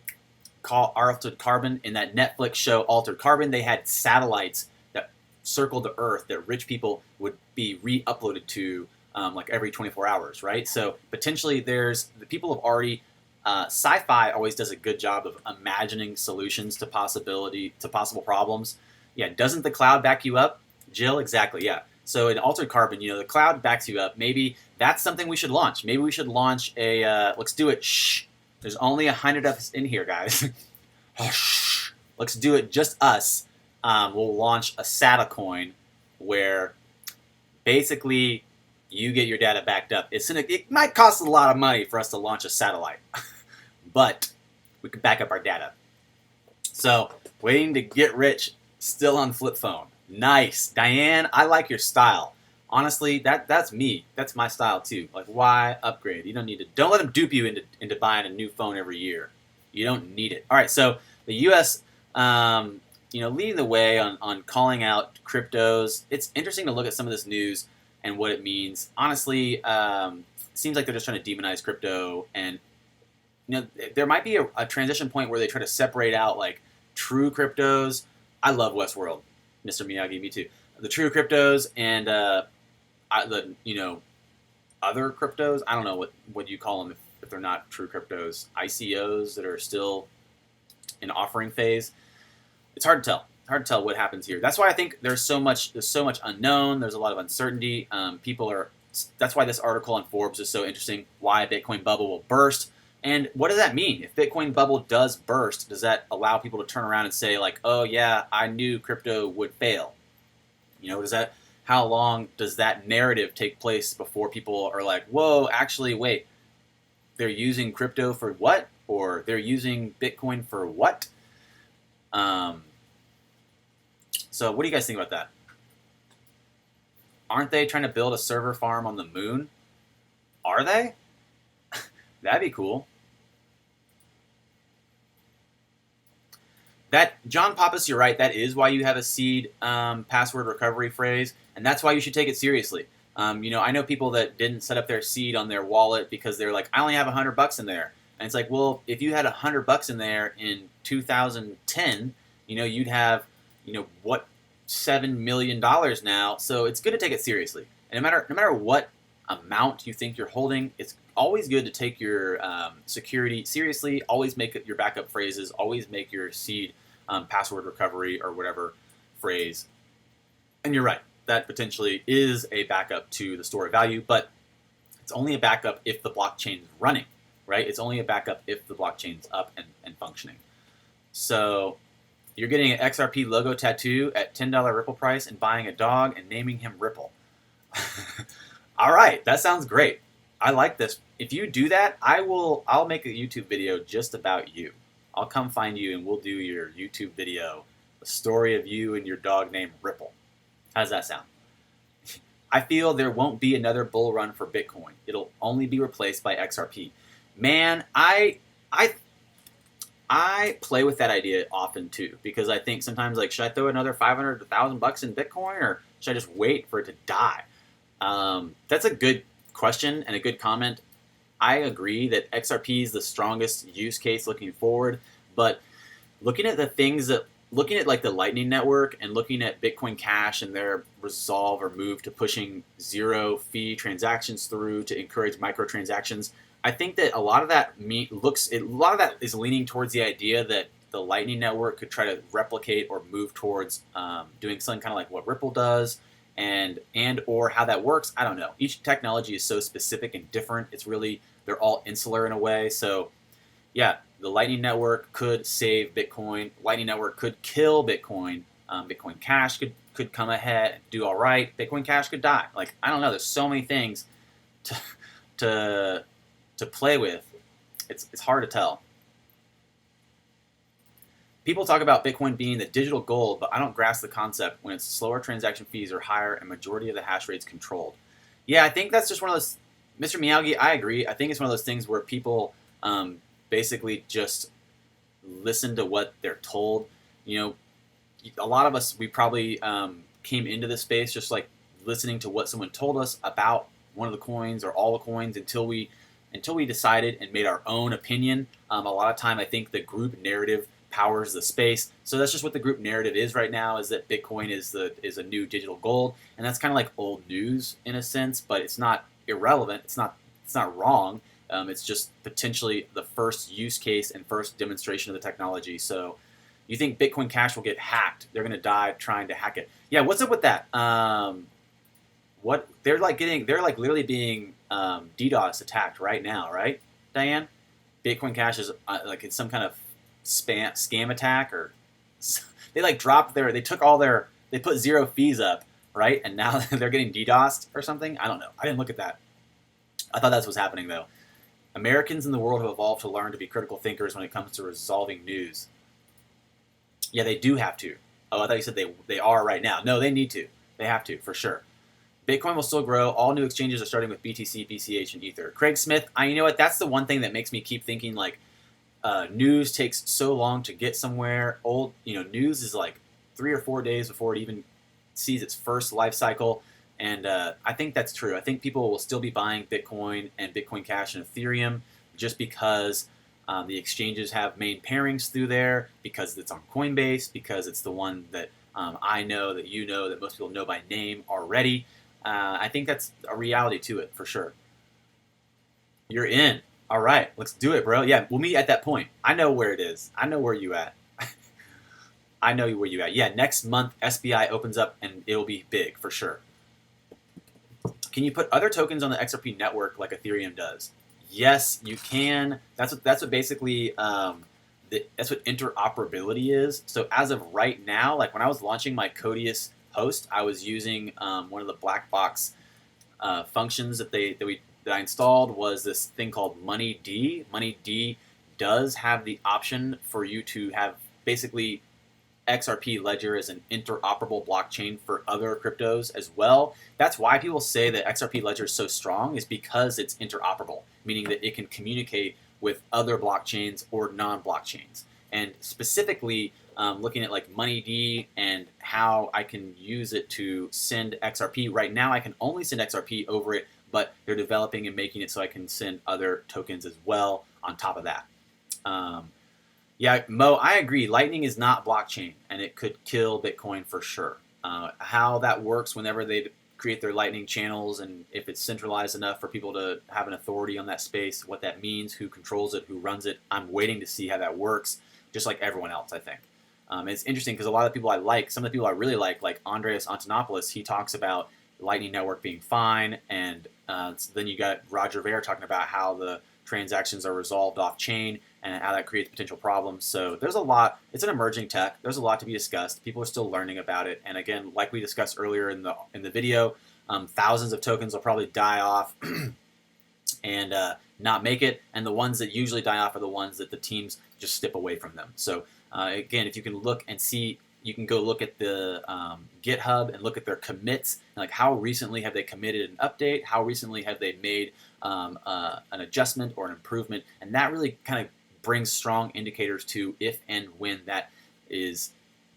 Call Altered Carbon, in that Netflix show Altered Carbon, they had satellites that circled the Earth that rich people would be re-uploaded to every 24 hours, right? So potentially the people have already, sci-fi always does a good job of imagining solutions to possible problems. Yeah, doesn't the cloud back you up, Jill? Exactly, yeah. So in Altered Carbon, the cloud backs you up. Maybe that's something we should launch. Maybe we should launch let's do it, shh. There's only 100 of us in here, guys. Let's do it, just us. We'll launch a SATA coin where basically you get your data backed up. It might cost a lot of money for us to launch a satellite, but we can back up our data. So, waiting to get rich, still on flip phone. Nice. Diane, I like your style. Honestly, that's me. That's my style too. Why upgrade? You don't let them dupe you into buying a new phone every year. You don't need it. All right, so the U.S., leading the way on calling out cryptos. It's interesting to look at some of this news and what it means. Honestly, it seems like they're just trying to demonize crypto, and there might be a transition point where they try to separate out true cryptos. I love Westworld, Mr. Miyagi, me too. The true cryptos and other cryptos. I don't know what you call them if they're not true cryptos. ICOs that are still in offering phase. It's hard to tell. Hard to tell what happens here. That's why I think there's so much unknown. There's a lot of uncertainty. That's why this article on Forbes is so interesting. Why a Bitcoin bubble will burst. And what does that mean? If Bitcoin bubble does burst, does that allow people to turn around and say oh yeah, I knew crypto would fail? How long does that narrative take place before people are whoa, actually, wait, they're using crypto for what? Or they're using Bitcoin for what? So what do you guys think about that? Aren't they trying to build a server farm on the moon? Are they? That'd be cool. John Pappas, you're right. That is why you have a seed password recovery phrase, and that's why you should take it seriously. I know people that didn't set up their seed on their wallet because they're I only have $100 in there. And it's like, well, if you had $100 in there in 2010, you'd have, what, $7 million now. So it's good to take it seriously. And no matter what amount you think you're holding, it's always good to take your security seriously. Always make your backup phrases. Always make your seed password recovery or whatever phrase. And you're right, that potentially is a backup to the store of value, but it's only a backup if the blockchain's running, right? It's only a backup if the blockchain's up and functioning. So you're getting an XRP logo tattoo at $10 Ripple price and buying a dog and naming him Ripple. All right, that sounds great. I like this. If you do that, I'll make a YouTube video just about you. I'll come find you and we'll do your YouTube video, the story of you and your dog named Ripple. How does that sound? I feel there won't be another bull run for Bitcoin. It'll only be replaced by XRP. Man, I play with that idea often too, because I think sometimes, like, should I throw another 500 to 1,000 bucks in Bitcoin, or should I just wait for it to die? That's a good question and a good comment. I agree that XRP is the strongest use case looking forward, but looking at like the Lightning Network and looking at Bitcoin Cash and their resolve or move to pushing zero fee transactions through to encourage microtransactions, I think that a lot of that is leaning towards the idea that the Lightning Network could try to replicate or move towards doing something kind of like what Ripple does, and or how that works. I don't know. Each technology is so specific and different. They're all insular in a way. So yeah, the Lightning Network could save Bitcoin. Lightning Network could kill Bitcoin. Bitcoin Cash could come ahead and do all right. Bitcoin Cash could die. Like, I don't know. There's so many things to play with. It's hard to tell. People talk about Bitcoin being the digital gold, but I don't grasp the concept when its slower transaction fees are higher and majority of the hash rate's controlled. Yeah, I think that's just one of those. Mr. Miyagi, I agree. I think it's one of those things where people basically just listen to what they're told. A lot of us, we probably came into this space just like listening to what someone told us about one of the coins or all the coins until we decided and made our own opinion. A lot of time, I think the group narrative powers the space. So that's just what the group narrative is right now, is that Bitcoin is a new digital gold, and that's kind of like old news in a sense, but it's not irrelevant. It's not wrong. It's just potentially the first use case and first demonstration of the technology. So you think Bitcoin Cash will get hacked? They're going to die trying to hack it. Yeah, what's up with that? What they're literally being DDoS attacked right now, right, Diane? Bitcoin Cash is like it's some kind of scam attack, or they they put zero fees up, right? And now they're getting DDoSed or something. I don't know. I didn't look at that. I thought that's what's happening though. Americans in the world have evolved to learn to be critical thinkers when it comes to resolving news. Yeah, they do have to. Oh, I thought you said they are right now. No, they need to. They have to, for sure. Bitcoin will still grow. All new exchanges are starting with BTC, BCH, and Ether. Craig Smith, you know what? That's the one thing that makes me keep thinking, like, news takes so long to get somewhere. News is like 3 or 4 days before it even sees its first life cycle. And I think that's true. I think people will still be buying Bitcoin and Bitcoin Cash and Ethereum just because the exchanges have main pairings through there, because it's on Coinbase, because it's the one that I know, that you know, that most people know by name already. I think that's a reality to it, for sure. You're in. All right, let's do it, bro. Yeah, we'll meet at that point. I know where it is. I know where you at. I know where you at. Yeah, next month SBI opens up and it'll be big for sure. Can you put other tokens on the XRP network like Ethereum does? Yes, you can. That's what basically that's what interoperability is. So as of right now, like when I was launching my Codius host, I was using one of the black box functions that I installed was this thing called MoneyD. MoneyD does have the option for you to have basically XRP Ledger as an interoperable blockchain for other cryptos as well. That's why people say that XRP Ledger is so strong, is because it's interoperable, meaning that it can communicate with other blockchains or non-blockchains. And specifically, looking at like MoneyD and how I can use it to send XRP. Right now, I can only send XRP over it but they're developing and making it so I can send other tokens as well on top of that. Yeah, Mo, I agree. Lightning is not blockchain, and it could kill Bitcoin for sure. How that works whenever they create their Lightning channels, and if it's centralized enough for people to have an authority on that space, what that means, who controls it, who runs it, I'm waiting to see how that works, just like everyone else, I think. It's interesting because a lot of the people I like, some of the people I really like Andreas Antonopoulos, he talks about Lightning Network being fine, and then you got Roger Ver talking about how the transactions are resolved off-chain and how that creates potential problems. So there's a lot. It's an emerging tech. There's a lot to be discussed. People are still learning about it. And again, like we discussed earlier in the video, thousands of tokens will probably die off and not make it. And the ones that usually die off are the ones that the teams just step away from them. So again, if you can look and see, you can go look at the GitHub and look at their commits, and like how recently have they committed an update, how recently have they made an adjustment or an improvement, and that really kind of brings strong indicators to if and when that is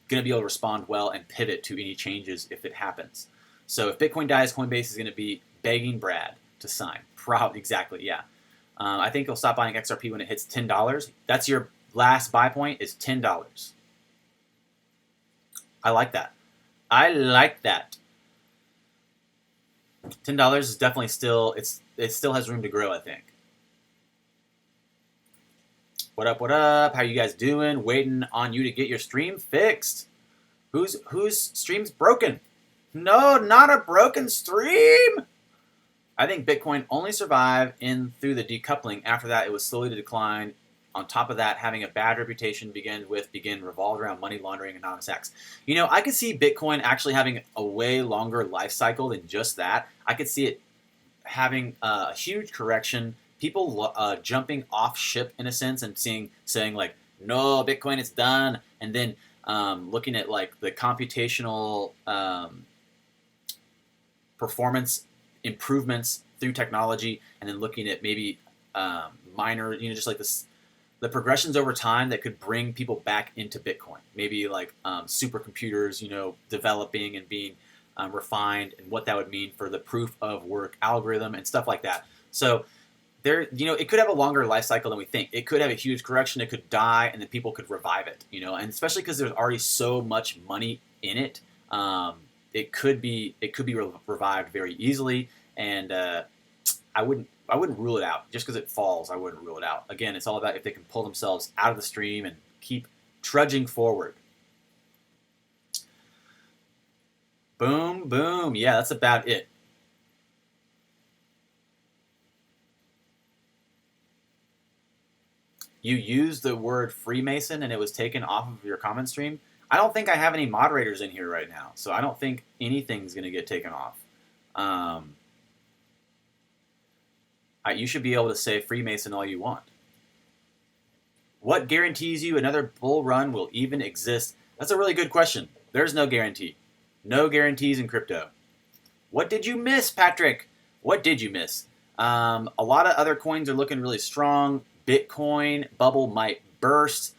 going to be able to respond well and pivot to any changes if it happens. So if Bitcoin dies, Coinbase is going to be begging Brad to sign. Probably, exactly, yeah. I think he'll stop buying XRP when it hits $10. That's your last buy point, is $10. I like that. I like that. $10 is definitely still, it still has room to grow, I think. What up, what up? How you guys doing? Waiting on you to get your stream fixed. Whose stream's broken? No, not a broken stream! I think Bitcoin only survived through the decoupling. After that, it was slowly to decline. On top of that, having a bad reputation begin revolved around money laundering and anonymous acts. You know, I could see Bitcoin actually having a way longer life cycle than just that. I could see it having a huge correction, people jumping off ship in a sense and saying like, no, Bitcoin is done, and then looking at like the computational performance improvements through technology, and then looking at maybe minor, just like this. The progressions over time that could bring people back into Bitcoin. Maybe like supercomputers, developing and being refined, and what that would mean for the proof of work algorithm and stuff like that. So there, it could have a longer life cycle than we think. It could have a huge correction. It could die, and then people could revive it. And especially because there's already so much money in it, it could be revived very easily. And I wouldn't rule it out. Just because it falls, I wouldn't rule it out. Again, it's all about if they can pull themselves out of the stream and keep trudging forward. Boom, boom. Yeah, that's about it. You used the word Freemason and it was taken off of your comment stream. I don't think I have any moderators in here right now, so I don't think anything's going to get taken off. You should be able to say Freemason all you want. What guarantees you another bull run will even exist? That's a really good question. There's no guarantee. No guarantees in crypto. What did you miss, Patrick? What did you miss? A lot of other coins are looking really strong. Bitcoin bubble might burst.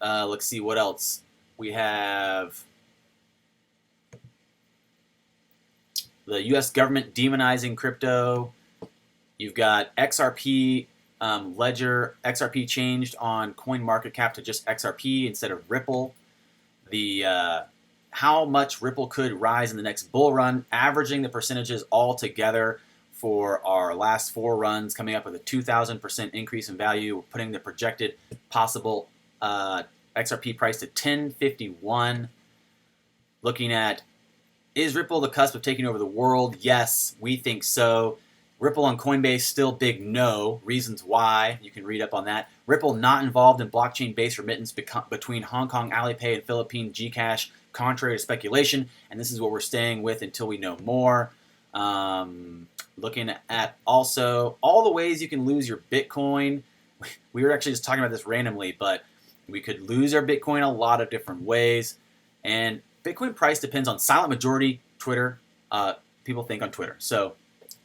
Let's see what else. We have the U.S. government demonizing crypto. You've got XRP ledger. XRP changed on CoinMarketCap to just XRP instead of Ripple. The how much Ripple could rise in the next bull run, averaging the percentages all together for our last 4 runs, coming up with a 2,000% increase in value. We're putting the projected possible XRP price to 1051. Looking at, is Ripple the cusp of taking over the world? Yes, we think so. Ripple on Coinbase, still big no. Reasons why, you can read up on that. Ripple not involved in blockchain-based remittance between Hong Kong Alipay and Philippine Gcash, contrary to speculation. And this is what we're staying with until we know more. Looking at also all the ways you can lose your Bitcoin. We were actually just talking about this randomly, but we could lose our Bitcoin a lot of different ways. And Bitcoin price depends on silent majority, Twitter. People think on Twitter. So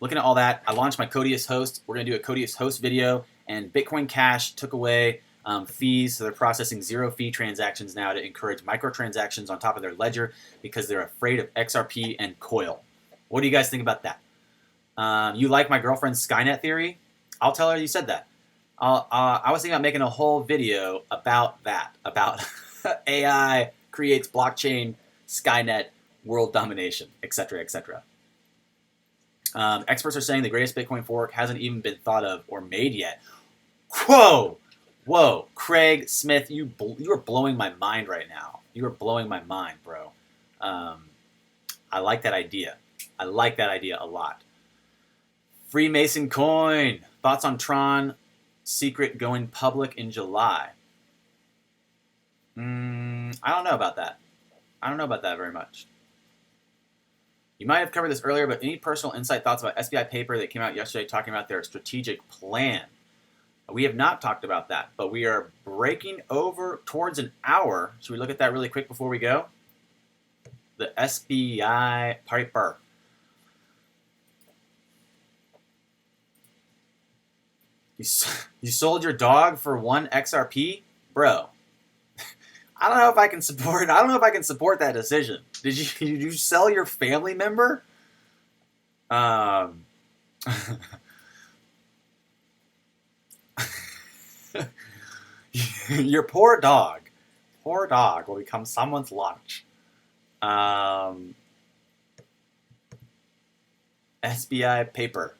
looking at all that, I launched my Codius host. We're going to do a Codius host video. And Bitcoin Cash took away fees. So they're processing 0 fee transactions now to encourage microtransactions on top of their ledger because they're afraid of XRP and Coil. What do you guys think about that? You like my girlfriend's Skynet theory? I'll tell her you said that. I was thinking about making a whole video about that, about AI creates blockchain, Skynet, world domination, etc., etc. Experts are saying the greatest Bitcoin fork hasn't even been thought of or made yet. Whoa! Whoa, Craig Smith, you are blowing my mind right now. You are blowing my mind, bro. I like that idea. I like that idea a lot. Freemason coin. Thoughts on Tron secret going public in July? I don't know about that. I don't know about that very much. You might have covered this earlier, but any personal insight, thoughts about SBI paper that came out yesterday talking about their strategic plan? We have not talked about that, but we are breaking over towards an hour. Should we look at that really quick before we go? The SBI paper. You sold your dog for 1 XRP? Bro, I don't know if I can support. I don't know if I can support that decision. Did you sell your family member? Your poor dog will become someone's lunch. SBI paper.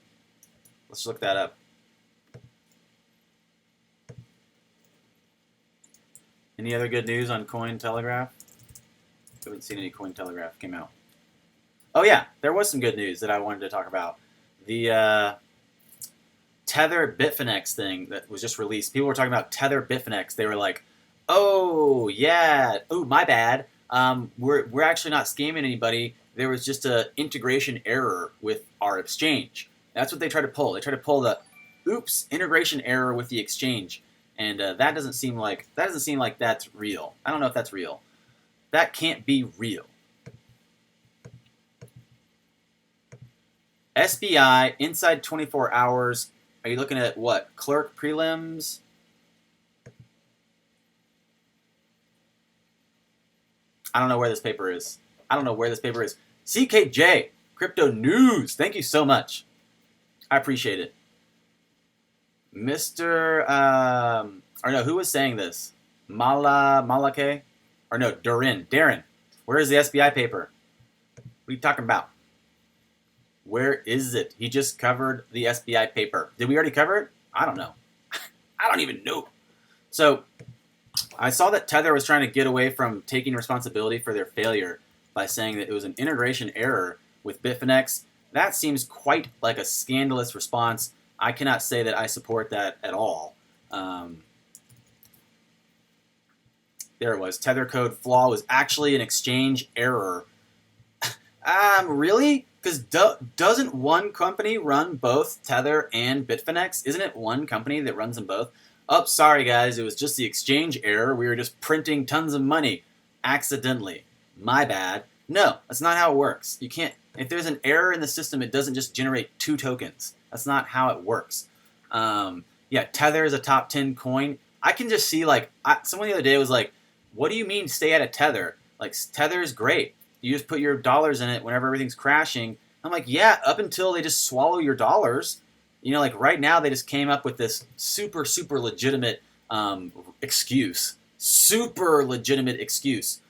Let's look that up. Any other good news on Cointelegraph? I haven't seen any Cointelegraph came out. Oh yeah, there was some good news that I wanted to talk about. The Tether Bitfinex thing that was just released. People were talking about Tether Bitfinex. They were like, "Oh yeah, oh my bad. We're actually not scamming anybody. There was just an integration error with our exchange." That's what they try to pull. They try to pull the, "Oops, integration error with the exchange," and that doesn't seem like that's real. I don't know if that's real. That can't be real. SBI inside 24 hours. Are you looking at what? Clerk prelims? I don't know where this paper is. CKJ, Crypto News. Thank you so much. I appreciate it. Mr. Or no, who was saying this? Malake? Or no, Darren. Where is the SBI paper? What are you talking about? Where is it? He just covered the SBI paper. Did we already cover it? I don't know. I don't even know. So I saw that Tether was trying to get away from taking responsibility for their failure by saying that it was an integration error with Bitfinex. That seems quite like a scandalous response. I cannot say that I support that at all. There it was. Tether code flaw was actually an exchange error. Really? Because doesn't one company run both Tether and Bitfinex? Isn't it one company that runs them both? Oh, sorry guys, it was just the exchange error. We were just printing tons of money accidentally. My bad. No, that's not how it works. You can't. If there's an error in the system, it doesn't just generate 2 tokens. That's not how it works. Yeah, Tether is a top 10 coin. I can just see someone the other day was like, "What do you mean stay out of Tether? Like Tether is great. You just put your dollars in it whenever everything's crashing." I'm like, yeah, up until they just swallow your dollars. You know, like right now they just came up with this super, super legitimate excuse. Super legitimate excuse.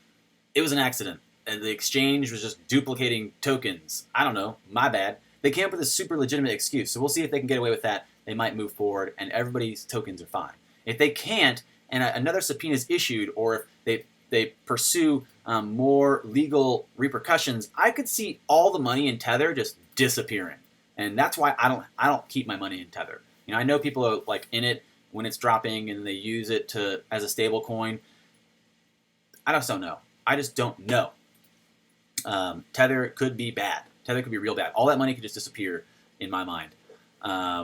It was an accident. And the exchange was just duplicating tokens. I don't know. My bad. They came up with a super legitimate excuse. So we'll see if they can get away with that. They might move forward and everybody's tokens are fine. If they can't and another subpoena is issued, or if they pursue more legal repercussions, I could see all the money in Tether just disappearing. And that's why I don't keep my money in Tether. You know, I know people are like in it when it's dropping and they use it as a stable coin. I just don't know. I just don't know. Tether could be bad. Tether could be real bad. All that money could just disappear in my mind.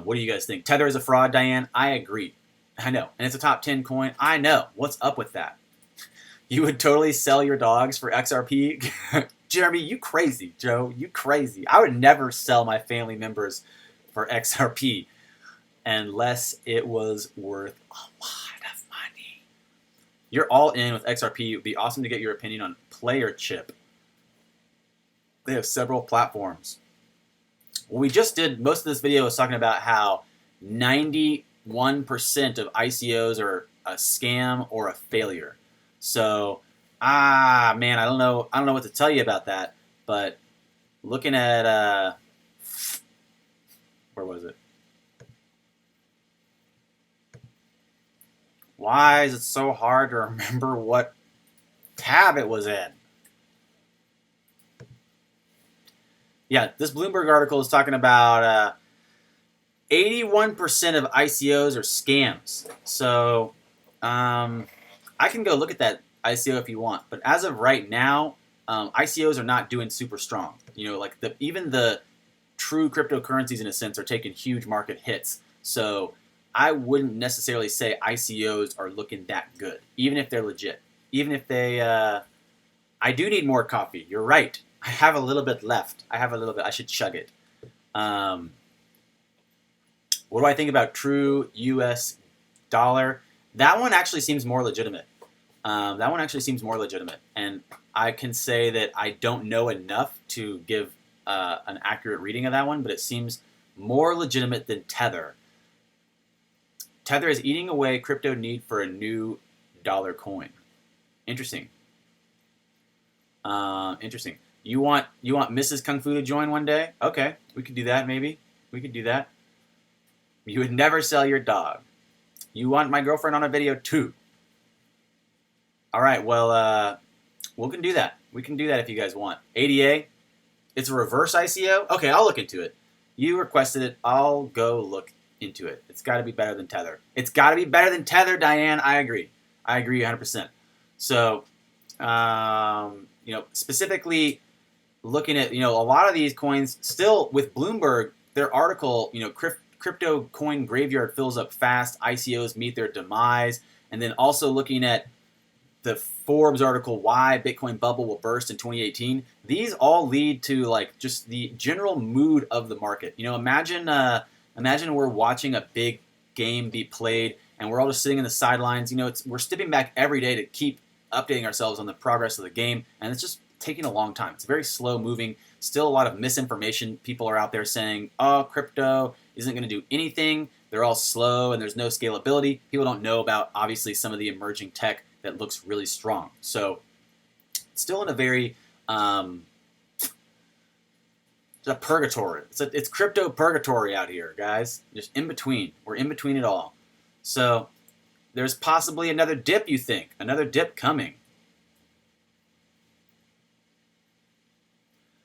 What do you guys think? Tether is a fraud, Diane? I agree. I know. And it's a top 10 coin. I know. What's up with that? You would totally sell your dogs for XRP? Jeremy, you crazy, Joe. You crazy. I would never sell my family members for XRP unless it was worth a lot of money. You're all in with XRP. It would be awesome to get your opinion on Player Chip. They have several platforms. What we just did, most of this video was talking about how 91% of ICOs are a scam or a failure. So, man, I don't know what to tell you about that. But looking at, where was it? Why is it so hard to remember what tab it was in? Yeah, this Bloomberg article is talking about 81% of ICOs are scams. So I can go look at that ICO if you want. But as of right now, ICOs are not doing super strong. You know, like even the true cryptocurrencies in a sense are taking huge market hits. So I wouldn't necessarily say ICOs are looking that good, even if they're legit. Even if they, I do need more coffee. You're right. I have a little bit left. I should chug it. What do I think about true US dollar? That one actually seems more legitimate. And I can say that I don't know enough to give an accurate reading of that one, but it seems more legitimate than Tether. Tether is eating away crypto need for a new dollar coin. Interesting. Interesting. You want Mrs. Kungfu to join one day? Okay, we could do that. Maybe we could do that. You would never sell your dog. You want my girlfriend on a video too? All right. Well, we can do that. We can do that if you guys want. ADA. It's a reverse ICO. Okay, I'll look into it. You requested it. I'll go look into it. It's got to be better than Tether. It's got to be better than Tether, Diane. I agree 100%. So, specifically looking at, a lot of these coins still with Bloomberg, their article, crypto coin graveyard fills up fast. ICOs meet their demise. And then also looking at the Forbes article, why Bitcoin bubble will burst in 2018. These all lead to like just the general mood of the market. Imagine we're watching a big game be played and we're all just sitting in the sidelines. We're stepping back every day to keep updating ourselves on the progress of the game, and it's just taking a long time. It's very slow moving. Still a lot of misinformation. People are out there saying, oh, crypto isn't going to do anything. They're all slow and there's no scalability. People don't know about, obviously, some of the emerging tech that looks really strong. So still in a very it's a purgatory. It's crypto purgatory out here, guys. Just in between. We're in between it all. So there's possibly another dip, you think. Another dip coming.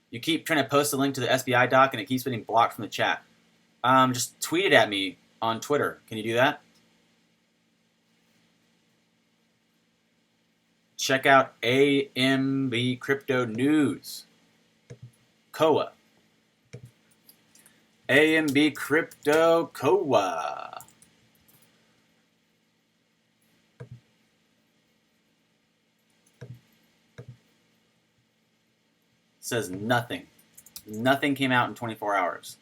You keep trying to post a link to the SBI doc and it keeps getting blocked from the chat. Just tweet it at me on Twitter. Can you do that? Check out AMB Crypto News. COA. AMB Crypto COA. Says nothing. Nothing came out in 24 hours.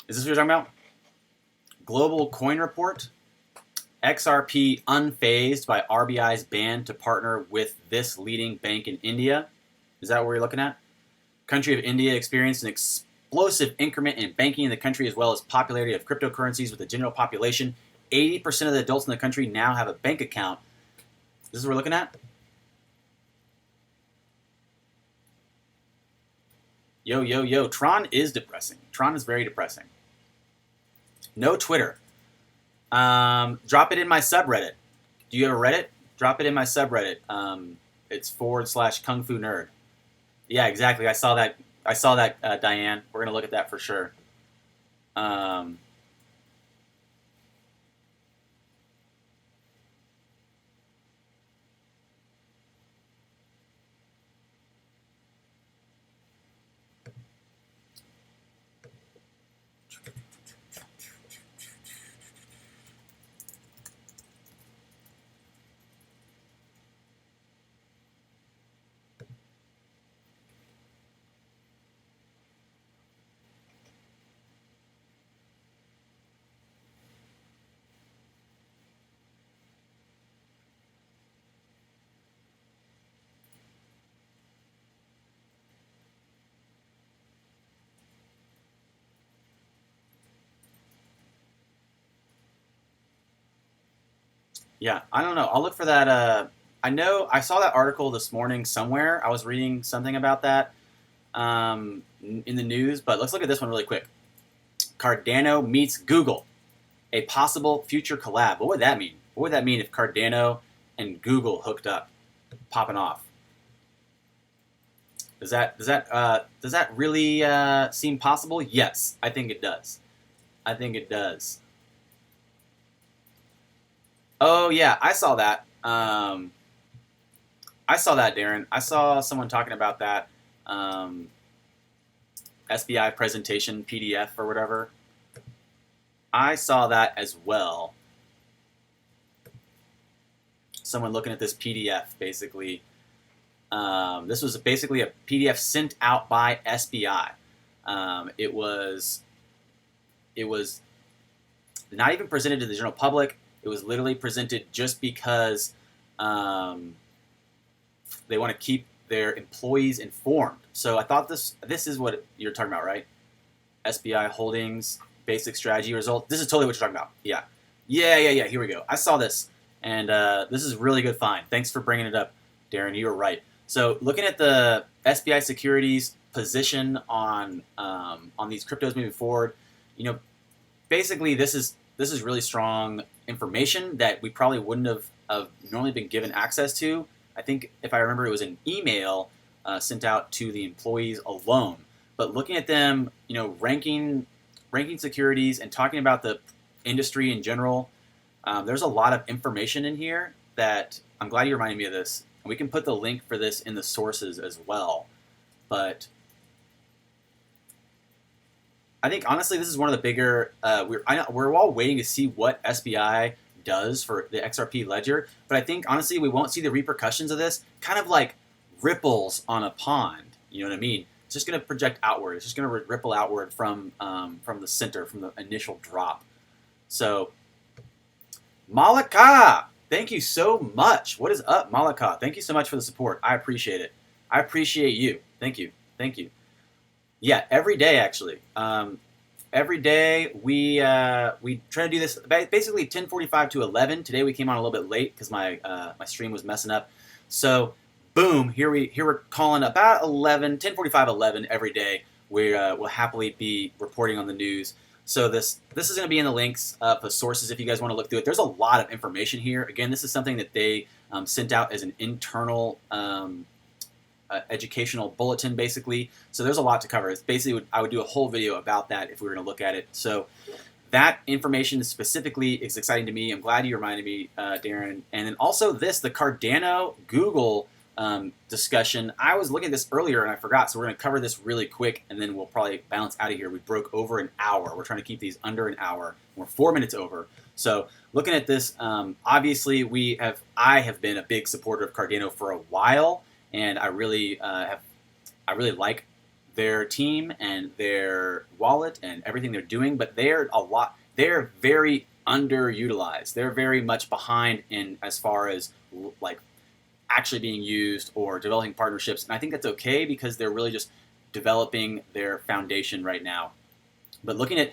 Is this what you're talking about? Global Coin Report. XRP unfazed by RBI's ban to partner with this leading bank in India. Is that what you're looking at? Country of India experienced an explosive increment in banking in the country as well as popularity of cryptocurrencies with the general population. 80% of the adults in the country now have a bank account. This is what we're looking at? Yo. Tron is depressing. Tron is very depressing. No Twitter. Drop it in my subreddit. Do you have a Reddit? Drop it in my subreddit. It's /Kungfu Nerd. Yeah, exactly. I saw that, Diane. We're going to look at that for sure. Um, yeah, I don't know. I'll look for that. I know I saw that article this morning somewhere. I was reading something about that in the news, but let's look at this one really quick. Cardano meets Google, a possible future collab. What would that mean? What would that mean if Cardano and Google hooked up, popping off? Does that really seem possible? Yes, I think it does. I think it does. Oh yeah, I saw that. I saw that, Darren. I saw someone talking about that um, SBI presentation PDF or whatever. I saw that as well. Someone looking at this PDF, basically. This was basically a PDF sent out by SBI. It was not even presented to the general public. It was literally presented just because they want to keep their employees informed. So I thought this is what you're talking about, right? SBI Holdings basic strategy result. This is totally what you're talking about. Yeah. Here we go. I saw this, and this is really good find. Thanks for bringing it up, Darren. You were right. So looking at the SBI Securities position on these cryptos moving forward, basically this is really strong information that we probably wouldn't have normally been given access to. I think if I remember, it was an email sent out to the employees alone. But looking at them, ranking securities and talking about the industry in general, there's a lot of information in here that I'm glad you reminded me of this. And we can put the link for this in the sources as well. But I think honestly, this is one of the bigger. We're all waiting to see what SBI does for the XRP ledger, but I think honestly we won't see the repercussions of this. Kind of like ripples on a pond. You know what I mean? It's just going to project outward. It's just going to ripple outward from the center, from the initial drop. So, Malaka, thank you so much. What is up, Malaka? Thank you so much for the support. I appreciate it. I appreciate you. Thank you. Thank you. Yeah, every day actually. Every day we try to do this basically 10:45 to 11. Today we came on a little bit late because my stream was messing up. So boom, here we're calling about 10:45, 11 every day. We will happily be reporting on the news. So this is going to be in the links for sources if you guys want to look through it. There's a lot of information here. Again, this is something that they sent out as an internal educational bulletin, basically. So there's a lot to cover. It's basically, I would do a whole video about that if we were going to look at it. So that information specifically is exciting to me. I'm glad you reminded me, Darren. And then also the Cardano Google discussion. I was looking at this earlier and I forgot, so we're going to cover this really quick and then we'll probably bounce out of here. We broke over an hour. We're trying to keep these under an hour. We're 4 minutes over. So looking at this, obviously I have been a big supporter of Cardano for a while. And I really like their team and their wallet and everything they're doing, but they're very underutilized. They're very much behind in as far as like actually being used or developing partnerships. And I think that's okay because they're really just developing their foundation right now. But looking at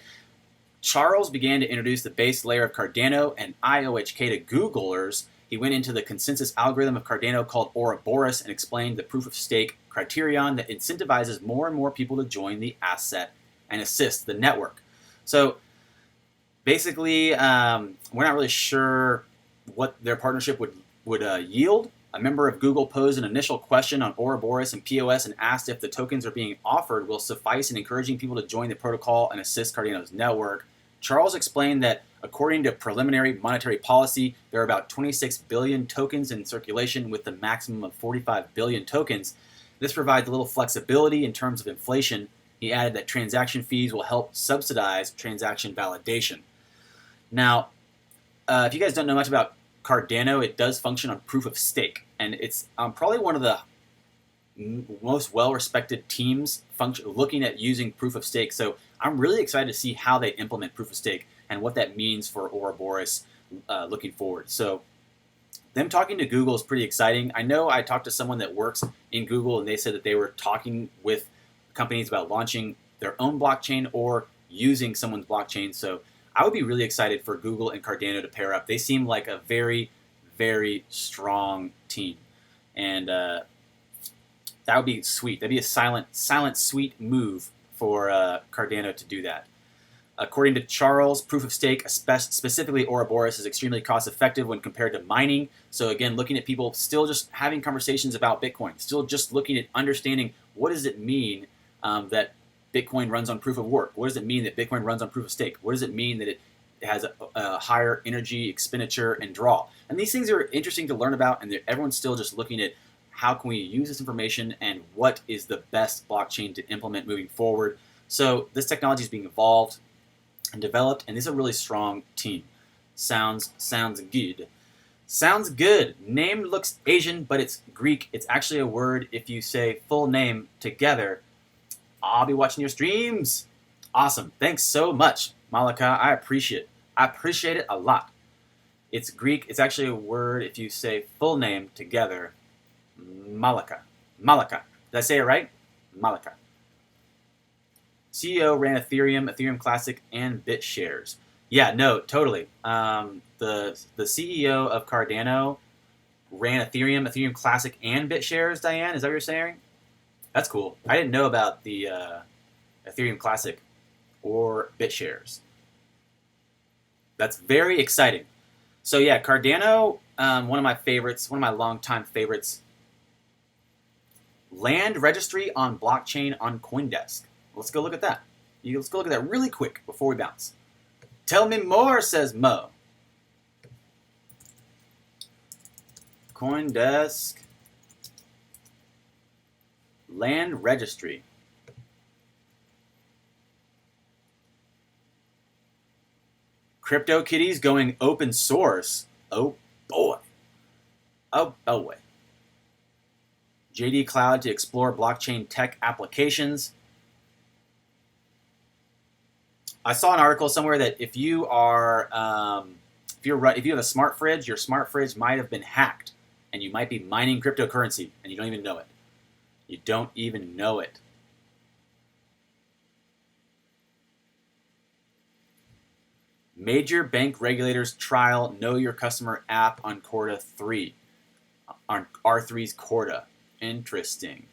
Charles began to introduce the base layer of Cardano and IOHK to Googlers. He went into the consensus algorithm of Cardano called Ouroboros and explained the proof-of-stake criterion that incentivizes more and more people to join the asset and assist the network. So basically, we're not really sure what their partnership would yield, A member of Google posed an initial question on Ouroboros and POS and asked if the tokens are being offered will suffice in encouraging people to join the protocol and assist Cardano's network. Charles explained that according to preliminary monetary policy, there are about 26 billion tokens in circulation with the maximum of 45 billion tokens. This provides a little flexibility in terms of inflation. He added that transaction fees will help subsidize transaction validation. Now, if you guys don't know much about Cardano, it does function on proof of stake, and it's probably one of the most well-respected teams looking at using proof of stake. So I'm really excited to see how they implement proof of stake and what that means for Ouroboros looking forward. So them talking to Google is pretty exciting. I know I talked to someone that works in Google, and they said that they were talking with companies about launching their own blockchain or using someone's blockchain. So I would be really excited for Google and Cardano to pair up. They seem like a very, very strong team. And that would be sweet. That'd be a silent, sweet move for Cardano to do that. According to Charles, proof of stake, specifically Ouroboros, is extremely cost effective when compared to mining. So again, looking at people still just having conversations about Bitcoin, still just looking at understanding what does it mean that Bitcoin runs on proof of work? What does it mean that Bitcoin runs on proof of stake? What does it mean that it has a higher energy expenditure and draw? And these things are interesting to learn about, and everyone's still just looking at how can we use this information and what is the best blockchain to implement moving forward. So this technology is being evolved and developed, and this is a really strong team. Sounds good. Sounds good. Name looks Asian, but it's Greek. It's actually a word if you say full name together. I'll be watching your streams. Awesome. Thanks so much, Malaka. I appreciate it. I appreciate it a lot. It's Greek. It's actually a word if you say full name together. Malaka. Malaka. Did I say it right? Malaka. CEO ran Ethereum, Ethereum Classic, and BitShares. Yeah, no, totally. The CEO of Cardano ran Ethereum, Ethereum Classic, and BitShares, Diane? Is that what you're saying? That's cool. I didn't know about the Ethereum Classic or BitShares. That's very exciting. So yeah, Cardano, one of my favorites, one of my longtime favorites. Land registry on blockchain on CoinDesk. Let's go look at that. Let's go look at that really quick before we bounce. Tell me more, says Mo. CoinDesk. Land registry. CryptoKitties going open source. Oh boy. Oh boy. JD Cloud to explore blockchain tech applications. I saw an article somewhere that if you are, if you have a smart fridge, your smart fridge might have been hacked, and you might be mining cryptocurrency, and you don't even know it. You don't even know it. Major bank regulators trial Know Your Customer app on Corda 3, on R3's Corda. Interesting.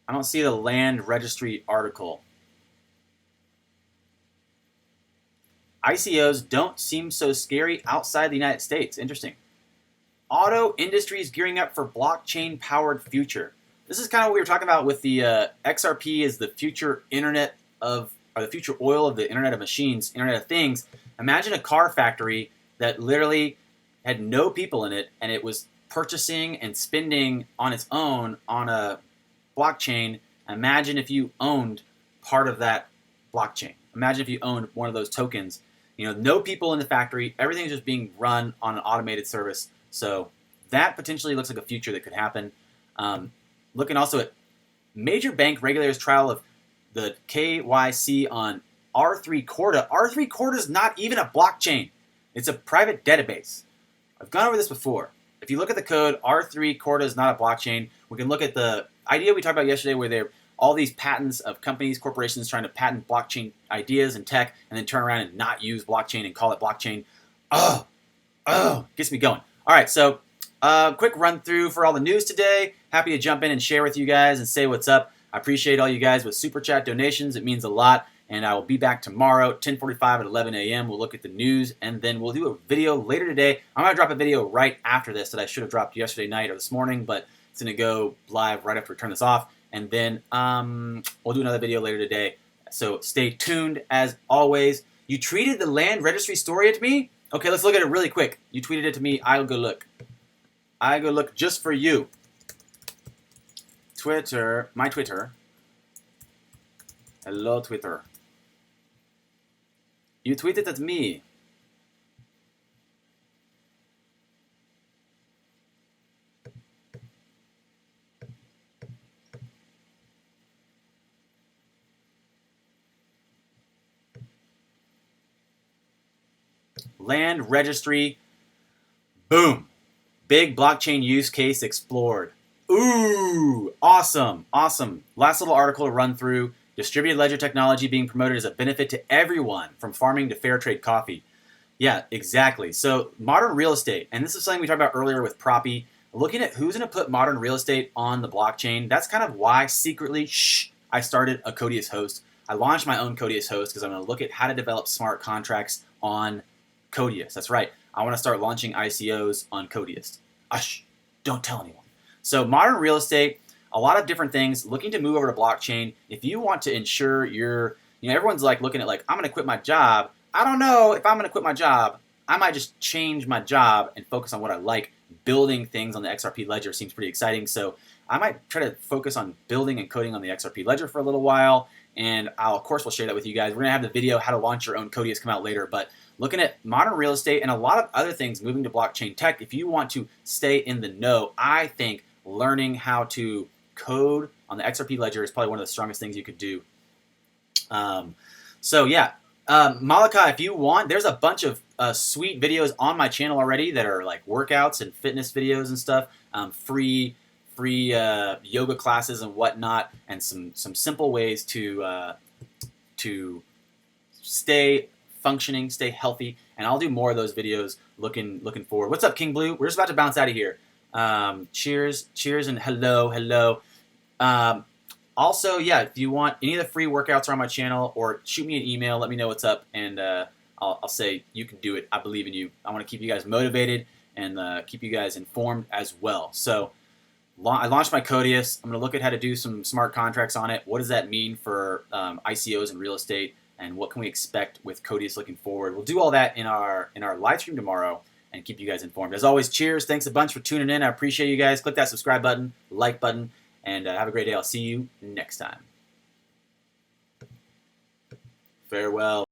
I don't see the land registry article. ICOs don't seem so scary outside the United States. Interesting. Auto industry is gearing up for blockchain-powered future. This is kind of what we were talking about with the XRP is the future internet of, or the future oil of the Internet of Machines, Internet of Things. Imagine a car factory that literally had no people in it, and it was purchasing and spending on its own on a blockchain. Imagine if you owned part of that blockchain. Imagine if you owned one of those tokens. You know, no people in the factory. Everything's just being run on an automated service. So that potentially looks like a future that could happen. Looking also at major bank regulators' trial of the KYC on R3 Corda. R3 Corda is not even a blockchain. It's a private database. I've gone over this before. If you look at the code, R3 Corda is not a blockchain. We can look at the idea we talked about yesterday where all these patents of companies, corporations trying to patent blockchain ideas and tech, and then turn around and not use blockchain and call it blockchain. Oh, gets me going. All right, so quick run through for all the news today. Happy to jump in and share with you guys and say what's up. I appreciate all you guys with super chat donations. It means a lot. And I will be back tomorrow, 10:45 at 11 a.m. We'll look at the news, and then we'll do a video later today. I'm going to drop a video right after this that I should have dropped yesterday night or this morning, but it's going to go live right after we turn this off. And then we'll do another video later today. So stay tuned as always. You tweeted the land registry story at me? Okay, let's look at it really quick. You tweeted it to me. I'll go look. I go look just for you. Twitter, my Twitter. Hello, Twitter. You tweeted at me. Land registry. Boom. Big blockchain use case explored. Ooh, awesome, awesome. Last little article to run through. Distributed ledger technology being promoted as a benefit to everyone, from farming to fair trade coffee. Yeah, exactly. So modern real estate, and this is something we talked about earlier with Proppy, looking at who's going to put modern real estate on the blockchain. That's kind of why secretly, I started a Codius host. I launched my own Codius host because I'm going to look at how to develop smart contracts on Codius. That's right. I want to start launching ICOs on Codius. Don't tell anyone. So modern real estate, a lot of different things, looking to move over to blockchain. If you want to ensure everyone's like looking at like, I'm going to quit my job. I don't know if I'm going to quit my job. I might just change my job and focus on what I like. Building things on the XRP ledger seems pretty exciting. So I might try to focus on building and coding on the XRP ledger for a little while. And of course, we'll share that with you guys. We're going to have the video, how to launch your own Codius, come out later. But looking at modern real estate and a lot of other things moving to blockchain tech, if you want to stay in the know, I think learning how to code on the XRP ledger is probably one of the strongest things you could do. Malika, if you want, there's a bunch of sweet videos on my channel already that are like workouts and fitness videos and stuff, free yoga classes and whatnot, and some simple ways to stay functioning, stay healthy. And I'll do more of those videos looking forward. What's up, King Blue? We're just about to bounce out of here. Cheers, and hello. Also, if you want any of the free workouts are on my channel, or shoot me an email, let me know what's up, and I'll say you can do it. I believe in you. I want to keep you guys motivated and keep you guys informed as well. So I launched my Codius. I'm going to look at how to do some smart contracts on it. What does that mean for ICOs and real estate, and what can we expect with Codius looking forward? We'll do all that in our live stream tomorrow and keep you guys informed. As always, cheers. Thanks a bunch for tuning in. I appreciate you guys. Click that subscribe button, like button, and have a great day. I'll see you next time. Farewell.